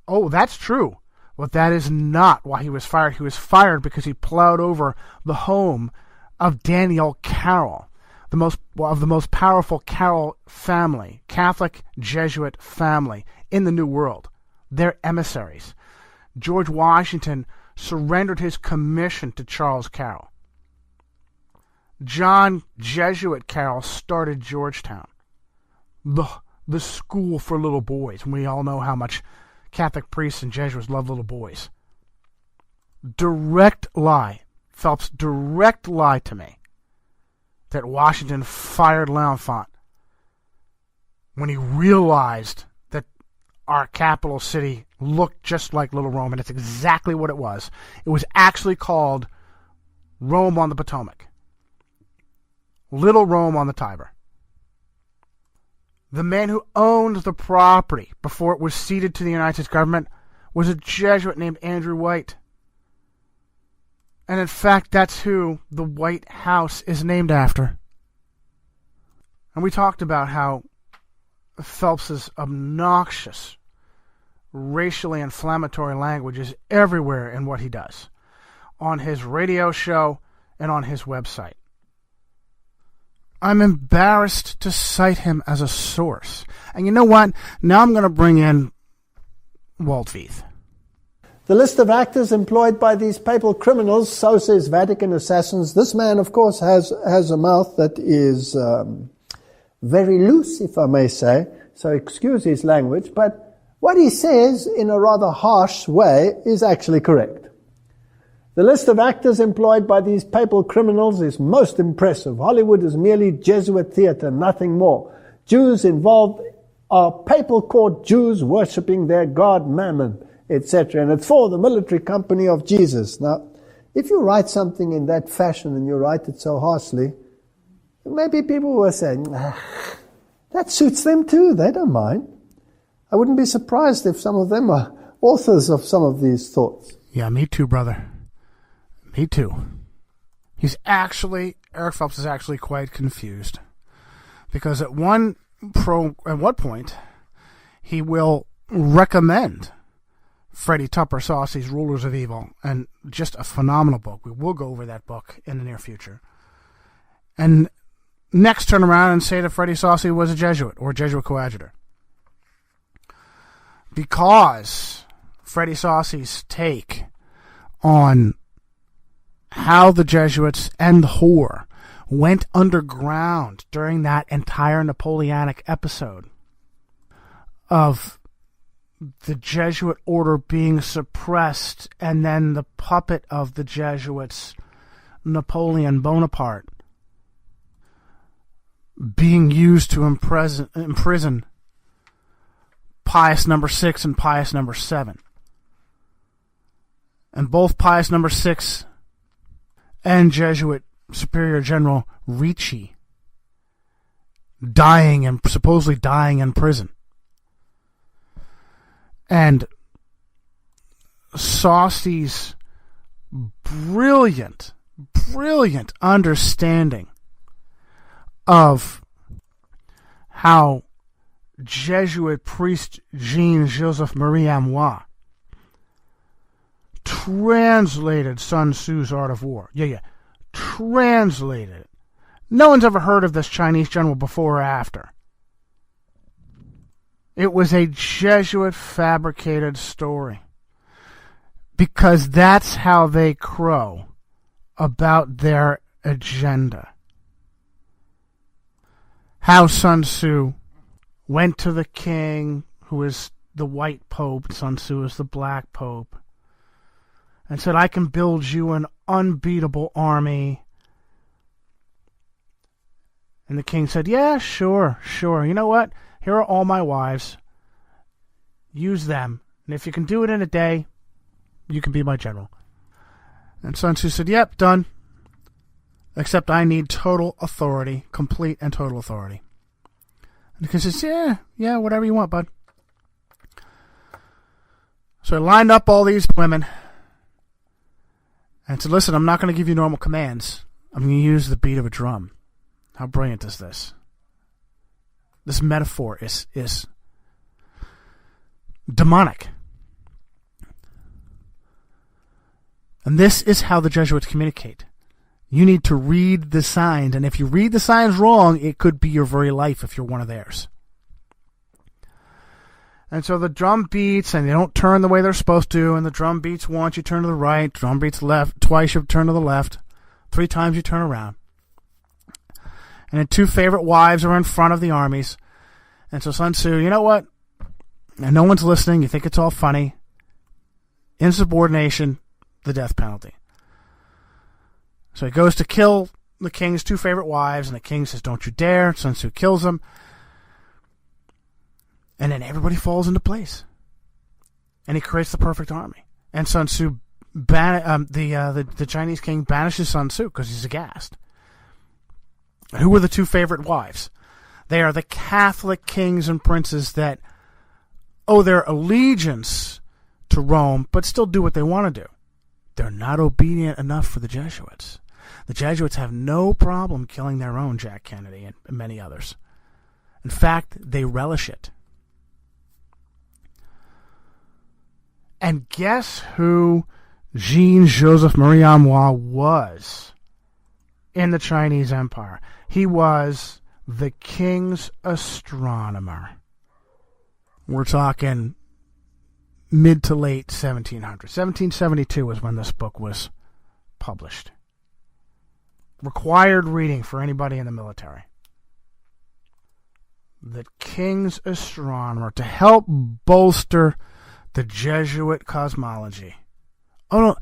Speaker 3: Oh, that's true. But that is not why he was fired. He was fired because he plowed over the home of Daniel Carroll, the most powerful Carroll family, Catholic Jesuit family in the New World. They're emissaries. George Washington surrendered his commission to Charles Carroll. John Jesuit Carroll started Georgetown, the school for little boys. And we all know how much Catholic priests and Jesuits love little boys. Direct lie. Phelps, direct lie to me that Washington fired L'Enfant when he realized that our capital city looked just like Little Rome, and it's exactly what it was. It was actually called Rome on the Potomac. Little Rome on the Tiber. The man who owned the property before it was ceded to the United States government was a Jesuit named Andrew White. And in fact, that's who the White House is named after. And we talked about how Phelps's obnoxious, racially inflammatory language is everywhere in what he does, on his radio show and on his website. I'm embarrassed to cite him as a source. And you know what? Now I'm going to bring in Walt Veith.
Speaker 9: The list of actors employed by these papal criminals, so says Vatican assassins. This man, of course, has a mouth that is very loose, if I may say, so excuse his language, but what he says in a rather harsh way is actually correct. The list of actors employed by these papal criminals is most impressive. Hollywood is merely Jesuit theater, nothing more. Jews involved are papal court Jews worshipping their god Mammon, etc. And it's for the military company of Jesus. Now, if you write something in that fashion and you write it so harshly, maybe people will say, that suits them too, they don't mind. I wouldn't be surprised if some of them are authors of some of these thoughts.
Speaker 3: Yeah, me too, brother. Me too. Eric Phelps is actually quite confused. Because at one point, he will recommend Freddie Tupper Saucy's Rulers of Evil, and just a phenomenal book. We will go over that book in the near future. And next turn around and say that Freddie Saucy was a Jesuit or a Jesuit coadjutor. Because Freddie Saucy's take on how the Jesuits and the whore went underground during that entire Napoleonic episode of the Jesuit order being suppressed and then the puppet of the Jesuits, Napoleon Bonaparte, being used to imprison Pius No. 6 and Pius No. 7. And both Pius No. 6 and Jesuit Superior General Ricci supposedly dying in prison. And Saucy's brilliant understanding of how Jesuit priest Jean-Joseph Marie Amois translated Sun Tzu's Art of War. Yeah. Translated it. No one's ever heard of this Chinese general before or after. It was a Jesuit fabricated story. Because that's how they crow about their agenda. How Sun Tzu went to the king, who is the white pope, Sun Tzu is the black pope, and said, I can build you an unbeatable army. And the king said, yeah, sure. You know what? Here are all my wives. Use them. And if you can do it in a day, you can be my general. And Sun Tzu said, yep, done. Except I need total authority, complete and total authority. And the king says, yeah, whatever you want, bud. So he lined up all these women and said, listen, I'm not going to give you normal commands. I'm going to use the beat of a drum. How brilliant is this? This metaphor is demonic. And this is how the Jesuits communicate. You need to read the signs, and if you read the signs wrong, it could be your very life if you're one of theirs. And so the drum beats, and they don't turn the way they're supposed to, and the drum beats once, you turn to the right, drum beats left, twice you turn to the left, 3 times you turn around. And the 2 favorite wives are in front of the armies. And so Sun Tzu, you know what? And no one's listening, you think it's all funny. Insubordination, the death penalty. So he goes to kill the king's 2 favorite wives, and the king says, don't you dare. Sun Tzu kills him. And then everybody falls into place. And he creates the perfect army. And Sun Tzu, the Chinese king banishes Sun Tzu because he's aghast. Who were the 2 favorite wives? They are the Catholic kings and princes that owe their allegiance to Rome, but still do what they want to do. They're not obedient enough for the Jesuits. The Jesuits have no problem killing their own Jack Kennedy and many others. In fact, they relish it. And guess who Jean-Joseph Marie Amois was in the Chinese Empire? He was the king's astronomer. We're talking mid to late 1700s. 1772 is when this book was published. Required reading for anybody in the military. The king's astronomer, to help bolster the Jesuit cosmology. Oh,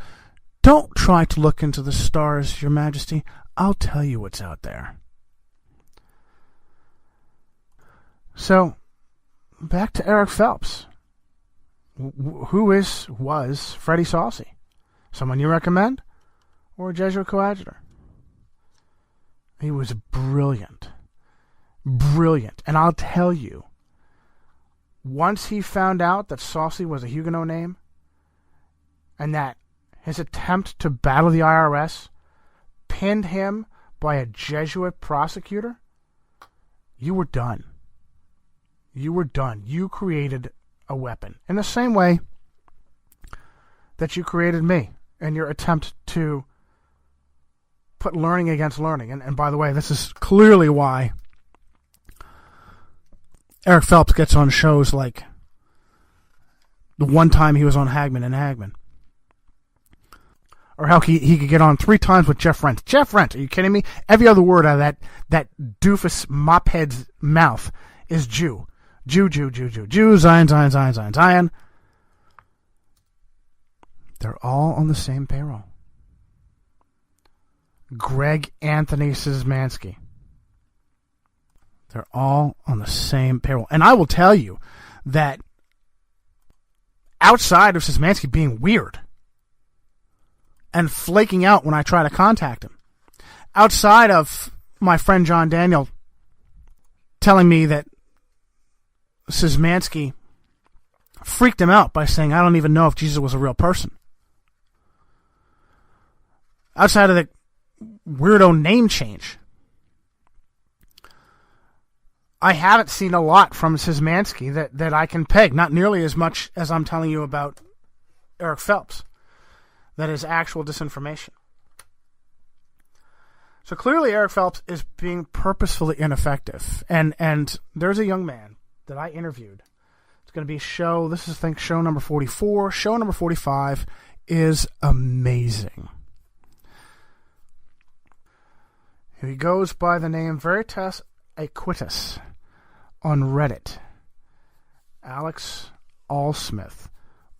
Speaker 3: don't try to look into the stars, Your Majesty. I'll tell you what's out there. So, back to Eric Phelps. Who was Freddie Saucy? Someone you recommend? Or a Jesuit coadjutor? He was brilliant. Brilliant. And I'll tell you, once he found out that Saucy was a Huguenot name, and that his attempt to battle the IRS pinned him by a Jesuit prosecutor, you were done. You were done. You created a weapon. In the same way that you created me in your attempt to put learning against learning. And by the way, this is clearly why Eric Phelps gets on shows like the one time he was on Hagman and Hagman. Or how he could get on 3 times with Jeff Rent. Jeff Rent, are you kidding me? Every other word out of that doofus mophead's mouth is Jew. Jew, Zion. They're all on the same payroll. Greg Anthony Szymanski. They're all on the same payroll. And I will tell you that outside of Szymanski being weird and flaking out when I try to contact him, outside of my friend John Daniel telling me that Szymanski freaked him out by saying, I don't even know if Jesus was a real person. Outside of the weirdo name change, I haven't seen a lot from Szymanski that I can peg. Not nearly as much as I'm telling you about Eric Phelps. That is actual disinformation. So clearly Eric Phelps is being purposefully ineffective. And there's a young man that I interviewed. It's going to be show number 44. Show number 45 is amazing. He goes by the name Veritas Aequitas on Reddit. Alex Allsmith.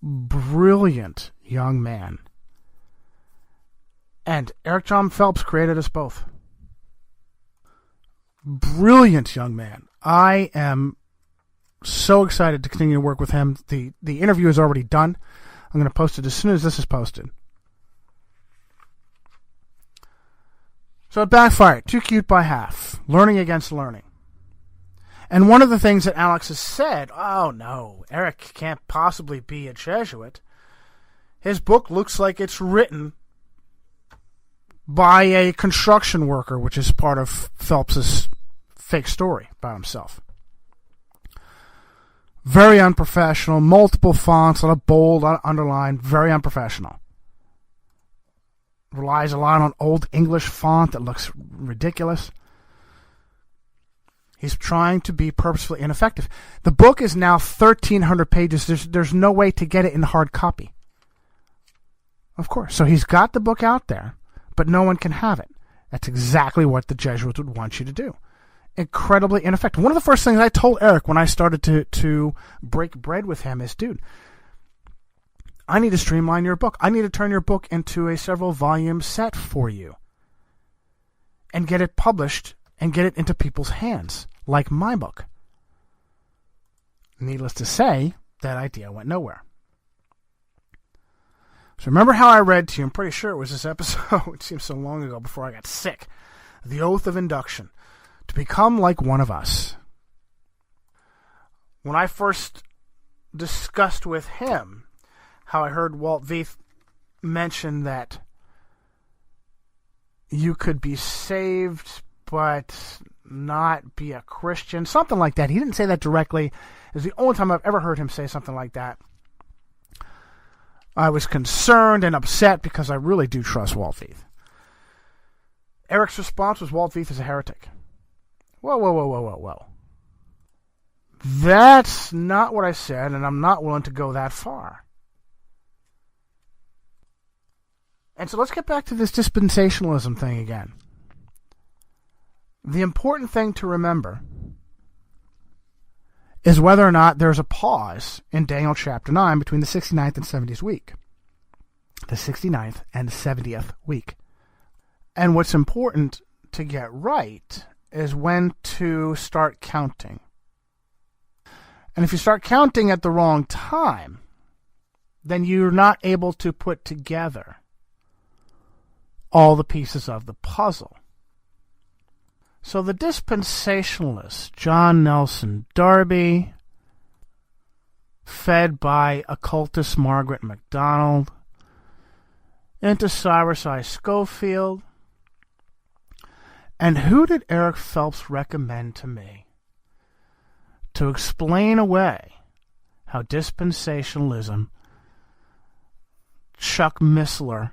Speaker 3: Brilliant young man. And Eric John Phelps created us both. Brilliant young man. I am so excited to continue to work with him. The interview is already done. I'm going to post it as soon as this is posted. So it backfired. Too cute by half. Learning against learning. And one of the things that Alex has said, oh no, Eric can't possibly be a Jesuit. His book looks like it's written by a construction worker, which is part of Phelps's fake story about himself. Very unprofessional, multiple fonts, a lot of bold, a lot of underline, very unprofessional. Relies a lot on Old English font that looks ridiculous. He's trying to be purposefully ineffective. The book is now 1,300 pages. There's no way to get it in hard copy. Of course. So he's got the book out there, but no one can have it. That's exactly what the Jesuits would want you to do. Incredibly ineffective. One of the first things I told Eric when I started to break bread with him is, dude, I need to streamline your book. I need to turn your book into a several volume set for you and get it published and get it into people's hands, like my book. Needless to say, that idea went nowhere. So remember how I read to you, I'm pretty sure it was this episode, it seems so long ago before I got sick, the oath of induction, to become like one of us. When I first discussed with him how I heard Walt Veith mention that you could be saved but not be a Christian, something like that. He didn't say that directly. It was the only time I've ever heard him say something like that. I was concerned and upset because I really do trust Walt Veith. Eric's response was, Walt Veith is a heretic. Whoa. That's not what I said, and I'm not willing to go that far. And so let's get back to this dispensationalism thing again. The important thing to remember is whether or not there's a pause in Daniel chapter 9 between the 69th and 70th week. The 69th and 70th week. And what's important to get right is when to start counting. And if you start counting at the wrong time, then you're not able to put together all the pieces of the puzzle. So the dispensationalists, John Nelson Darby, fed by occultist Margaret MacDonald, into Cyrus I. Schofield. And who did Eric Phelps recommend to me to explain away how dispensationalism, Chuck Missler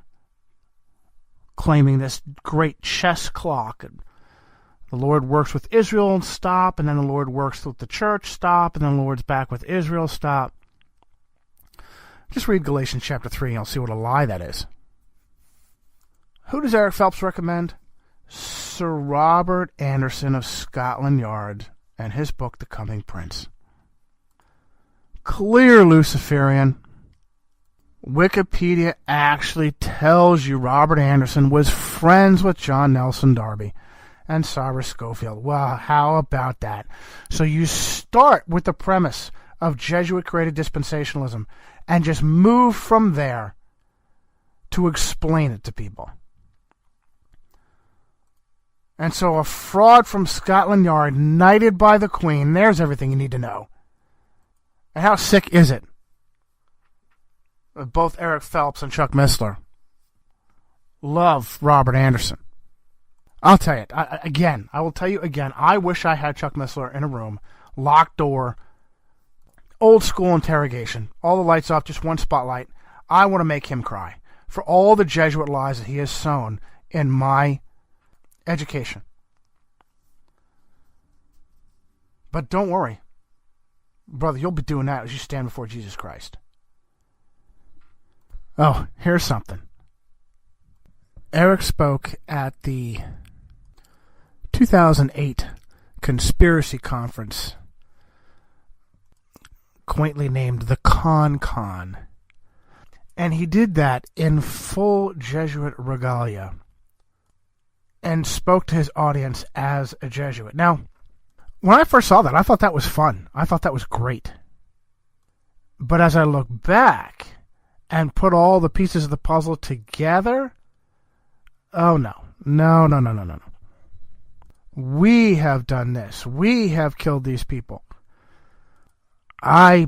Speaker 3: claiming this great chess clock, and the Lord works with Israel and stop, and then the Lord works with the church, stop, and then the Lord's back with Israel, stop. Just read Galatians chapter 3 and you'll see what a lie that is. Who does Eric Phelps recommend? Sir Robert Anderson of Scotland Yard and his book, The Coming Prince. Clear Luciferian. Wikipedia actually tells you Robert Anderson was friends with John Nelson Darby and Cyrus Schofield. Well, how about that? So you start with the premise of Jesuit-created dispensationalism and just move from there to explain it to people. And so a fraud from Scotland Yard, knighted by the Queen, there's everything you need to know. And how sick is it? Both Eric Phelps and Chuck Missler love Robert Anderson. I'll tell you, I will tell you again, I wish I had Chuck Missler in a room, locked door, old school interrogation, all the lights off, just one spotlight. I want to make him cry for all the Jesuit lies that he has sown in my education. But don't worry, brother, you'll be doing that as you stand before Jesus Christ. Oh, here's something. Eric spoke at the 2008 conspiracy conference, quaintly named the Con. And he did that in full Jesuit regalia and spoke to his audience as a Jesuit. Now, when I first saw that, I thought that was fun. I thought that was great. But as I look back and put all the pieces of the puzzle together, oh no. No. We have done this. We have killed these people. I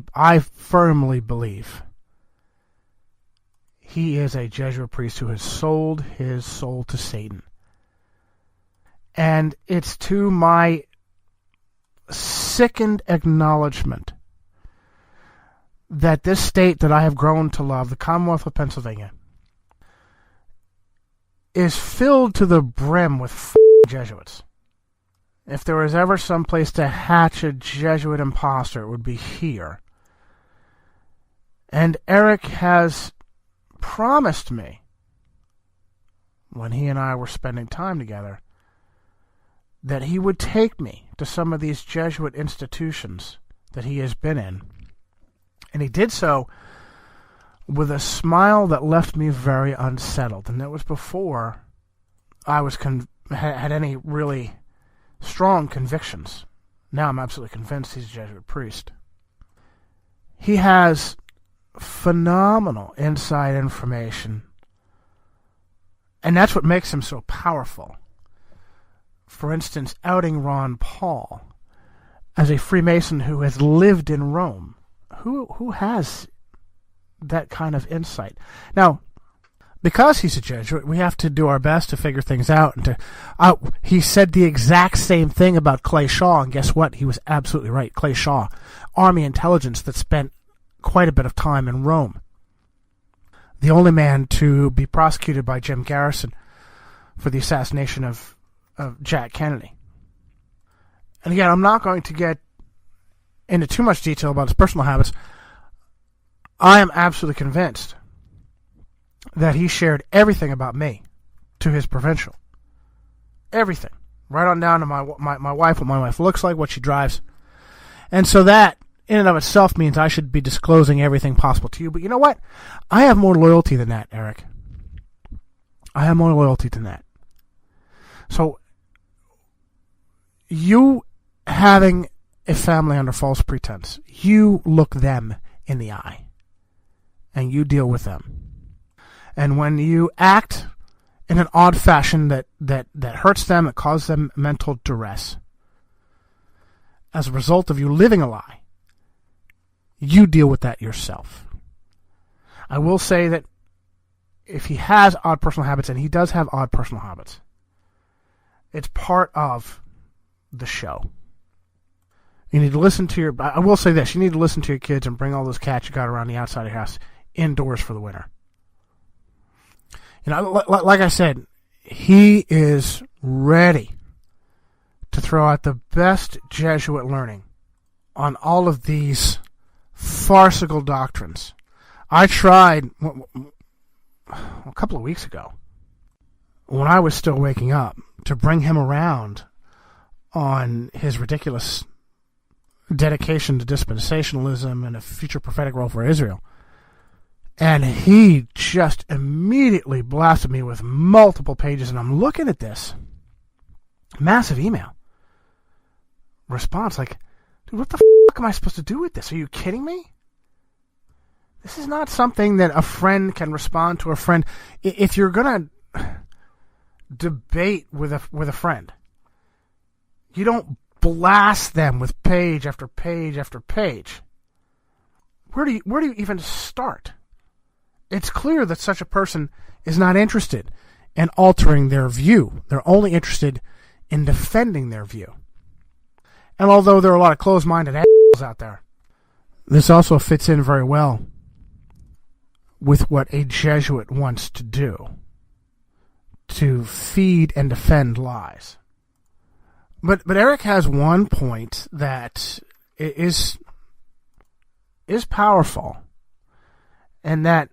Speaker 3: firmly believe he is a Jesuit priest who has sold his soul to Satan. And it's to my sickened acknowledgement that this state that I have grown to love, the Commonwealth of Pennsylvania, is filled to the brim with Jesuits. If there was ever some place to hatch a Jesuit imposter, it would be here. And Eric has promised me, when he and I were spending time together, that he would take me to some of these Jesuit institutions that he has been in. And he did so with a smile that left me very unsettled. And that was before I was had any really strong convictions. Now I'm absolutely convinced he's a Jesuit priest. He has phenomenal inside information. And that's what makes him so powerful. For instance, outing Ron Paul as a Freemason who has lived in Rome. Who has that kind of insight? Now, because he's a Jesuit, we have to do our best to figure things out. And he said the exact same thing about Clay Shaw, and guess what? He was absolutely right. Clay Shaw, Army intelligence that spent quite a bit of time in Rome. The only man to be prosecuted by Jim Garrison for the assassination of Jack Kennedy. And again, I'm not going to get into too much detail about his personal habits. I am absolutely convinced that he shared everything about me to his provincial. Everything. Right on down to my wife, what my wife looks like, what she drives. And so that, in and of itself, means I should be disclosing everything possible to you. But you know what? I have more loyalty than that, Eric. I have more loyalty than that. So, you having a family under false pretense, you look them in the eye and you deal with them. And when you act in an odd fashion that hurts them, that causes them mental duress, as a result of you living a lie, you deal with that yourself. I will say that if he has odd personal habits, and he does have odd personal habits, it's part of the show. You need to listen to I will say this, you need to listen to your kids and bring all those cats you got around the outside of your house indoors for the winter. You know, like I said, he is ready to throw out the best Jesuit learning on all of these farcical doctrines. I tried a couple of weeks ago, when I was still waking up, to bring him around on his ridiculous dedication to dispensationalism and a future prophetic role for Israel. And he just immediately blasted me with multiple pages, and I'm looking at this massive email response like, dude, what the fuck am I supposed to do with this? Are you kidding me? This is not something that a friend can respond to a friend. If you're going to debate with a friend, you don't blast them with page after page after page. Where do you even start? It's clear that such a person is not interested and altering their view. They're only interested in defending their view. And although there are a lot of closed-minded assholes out there, this also fits in very well with what a Jesuit wants to do, to feed and defend lies. But Eric has one point that is powerful, and that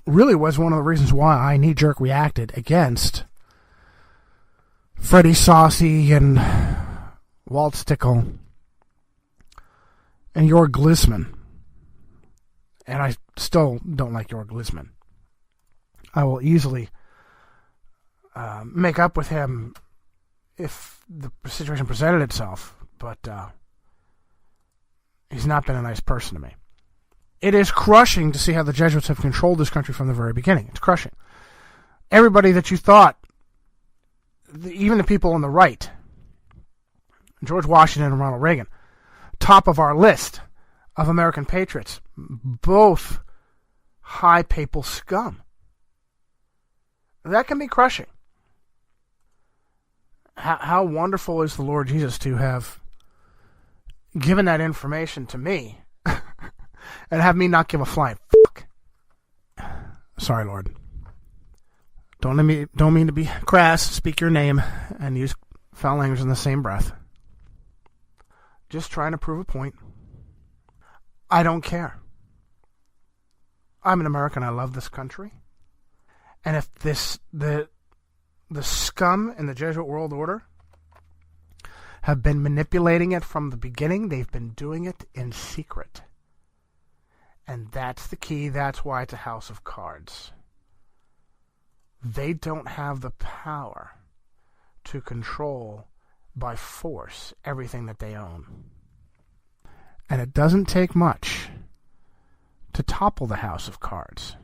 Speaker 3: really was one of the reasons why I knee-jerk reacted against Freddie Saucy and Walt Stickle and Jörg Glisman. And I still don't like Jörg Glisman. I will easily make up with him if the situation presented itself, but he's not been a nice person to me. It is crushing to see how the Jesuits have controlled this country from the very beginning. It's crushing. Everybody that you thought, even the people on the right, George Washington and Ronald Reagan, top of our list of American patriots, both high papal scum. That can be crushing. How wonderful is the Lord Jesus to have given that information to me and have me not give a flying fuck. Sorry, Lord. Don't mean to be crass, speak your name, and use foul language in the same breath. Just trying to prove a point. I don't care. I'm an American. I love this country. And if the scum in the Jesuit world order have been manipulating it from the beginning, they've been doing it in secret. And that's the key. That's why it's a house of cards. They don't have the power to control by force everything that they own. And it doesn't take much to topple the house of cards.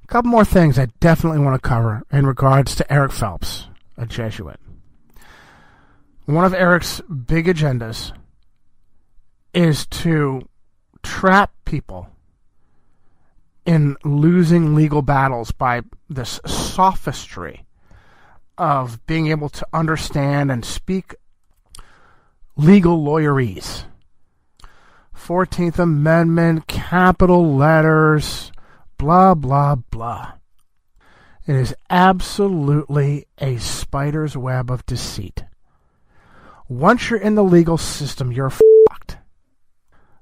Speaker 3: A couple more things I definitely want to cover in regards to Eric Phelps, a Jesuit. One of Eric's big agendas is to trap people in losing legal battles by this sophistry of being able to understand and speak legal lawyerese. 14th Amendment, capital letters, blah, blah, blah. It is absolutely a spider's web of deceit. Once you're in the legal system, you're fucked.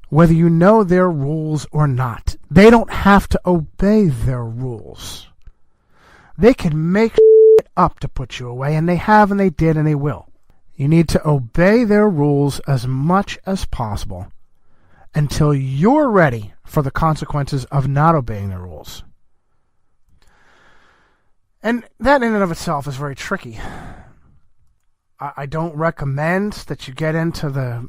Speaker 3: Whether you know their rules or not, they don't have to obey their rules. They can make shit up to put you away, and they have, and they did, and they will. You need to obey their rules as much as possible until you're ready for the consequences of not obeying their rules. And that in and of itself is very tricky. I don't recommend that you get into the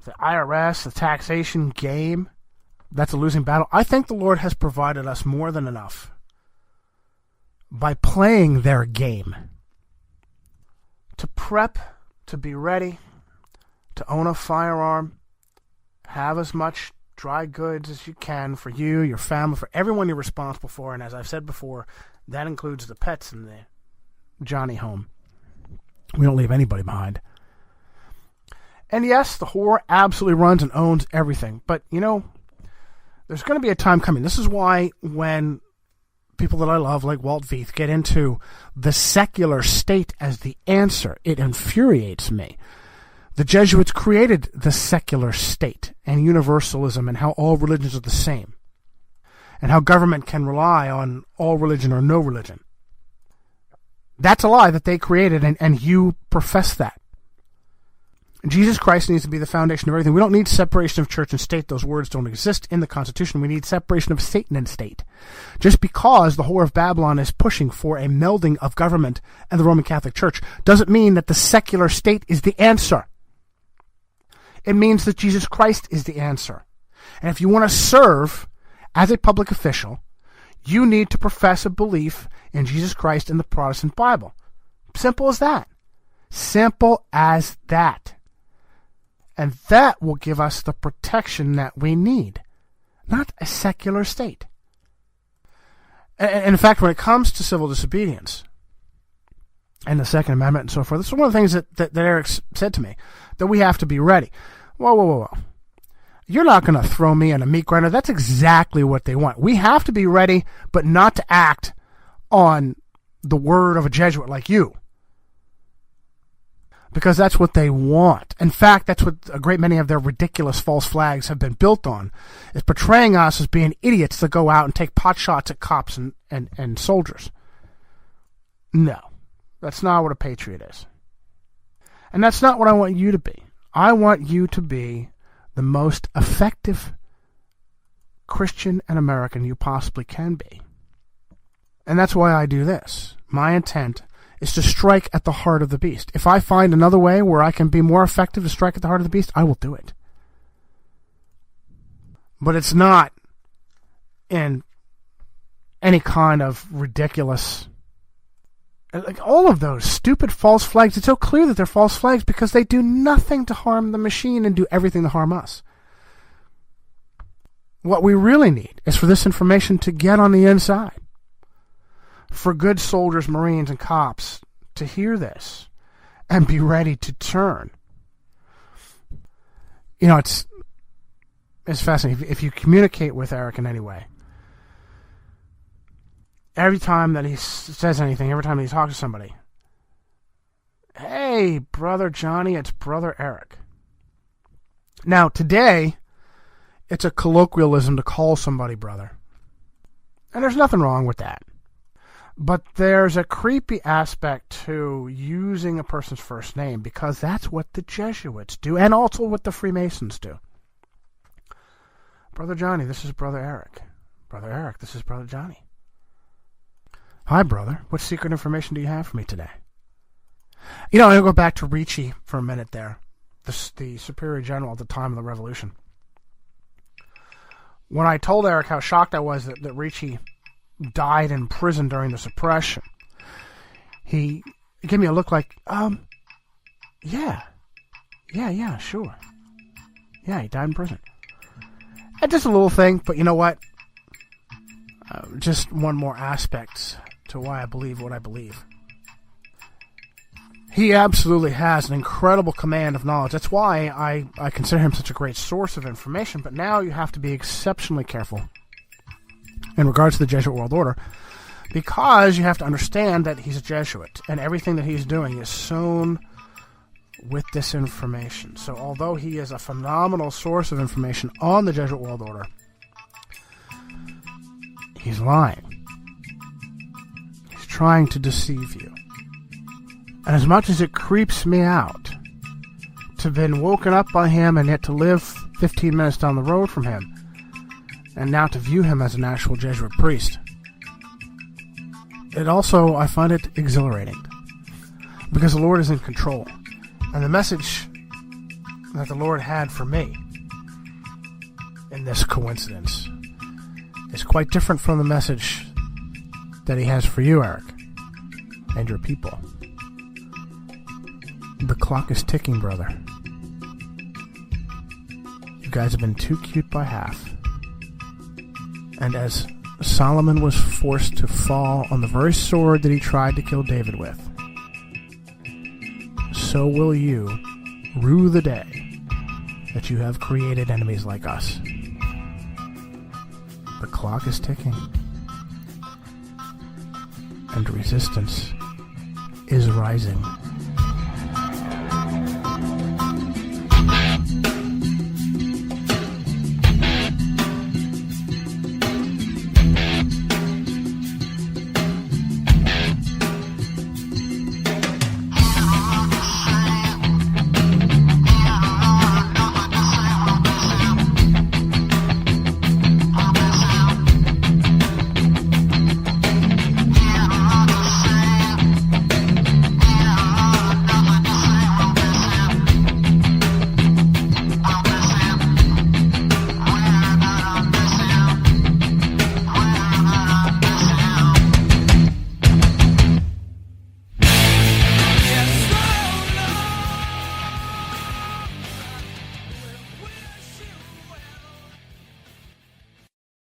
Speaker 3: IRS, the taxation game. That's a losing battle. I think the Lord has provided us more than enough by playing their game. To prep, to be ready, to own a firearm, have as much dry goods as you can for you, your family, for everyone you're responsible for. And as I've said before, that includes the pets in the Johnny home. We don't leave anybody behind. And yes, the whore absolutely runs and owns everything. But, you know, there's going to be a time coming. This is why when people that I love, like Walt Veith, get into the secular state as the answer, it infuriates me. The Jesuits created the secular state and universalism and how all religions are the same, and how government can rely on all religion or no religion. That's a lie that they created, and you profess that. Jesus Christ needs to be the foundation of everything. We don't need separation of church and state. Those words don't exist in the Constitution. We need separation of Satan and state. Just because the whore of Babylon is pushing for a melding of government and the Roman Catholic Church doesn't mean that the secular state is the answer. It means that Jesus Christ is the answer. And if you want to serve as a public official, you need to profess a belief in Jesus Christ and the Protestant Bible. Simple as that. Simple as that. And that will give us the protection that we need, not a secular state. And in fact, when it comes to civil disobedience and the Second Amendment and so forth, this is one of the things that Eric said to me, that we have to be ready. Whoa. You're not going to throw me in a meat grinder. That's exactly what they want. We have to be ready, but not to act on the word of a Jesuit like you. Because that's what they want. In fact, that's what a great many of their ridiculous false flags have been built on, is portraying us as being idiots that go out and take pot shots at cops and soldiers. No, that's not what a patriot is. And that's not what I want you to be. I want you to be the most effective Christian and American you possibly can be. And that's why I do this. My intent is to strike at the heart of the beast. If I find another way where I can be more effective to strike at the heart of the beast, I will do it. But it's not in any kind of ridiculous... Like all of those stupid false flags, it's so clear that they're false flags because they do nothing to harm the machine and do everything to harm us. What we really need is for this information to get on the inside. For good soldiers, Marines, and cops to hear this and be ready to turn. You know, it's fascinating. If you communicate with Eric in any way, every time that he says anything, every time that he talks to somebody, hey, Brother Johnny, it's Brother Eric. Now, today, it's a colloquialism to call somebody brother. And there's nothing wrong with that. But there's a creepy aspect to using a person's first name because that's what the Jesuits do and also what the Freemasons do. Brother Johnny, this is Brother Eric. Brother Eric, this is Brother Johnny. Hi, brother. What secret information do you have for me today? You know, I'll go back to Ricci for a minute there, the Superior General at the time of the Revolution. When I told Eric how shocked I was that Ricci died in prison during the suppression, he gave me a look like, yeah, sure. Yeah, he died in prison. And just a little thing, but you know what? Just one more aspect to why I believe what I believe. He absolutely has an incredible command of knowledge. That's why I consider him such a great source of information, but now you have to be exceptionally careful in regards to the Jesuit World Order, because you have to understand that he's a Jesuit, and everything that he's doing is sown with this information. So although he is a phenomenal source of information on the Jesuit World Order, he's lying. He's trying to deceive you. And as much as it creeps me out to have been woken up by him and yet to live 15 minutes down the road from him, and now to view him as an actual Jesuit priest, it also, I find it exhilarating. Because the Lord is in control. And the message that the Lord had for me in this coincidence is quite different from the message that he has for you, Eric, and your people. The clock is ticking, brother. You guys have been too cute by half. And as Solomon was forced to fall on the very sword that he tried to kill David with, so will you rue the day that you have created enemies like us. The clock is ticking, and resistance is rising.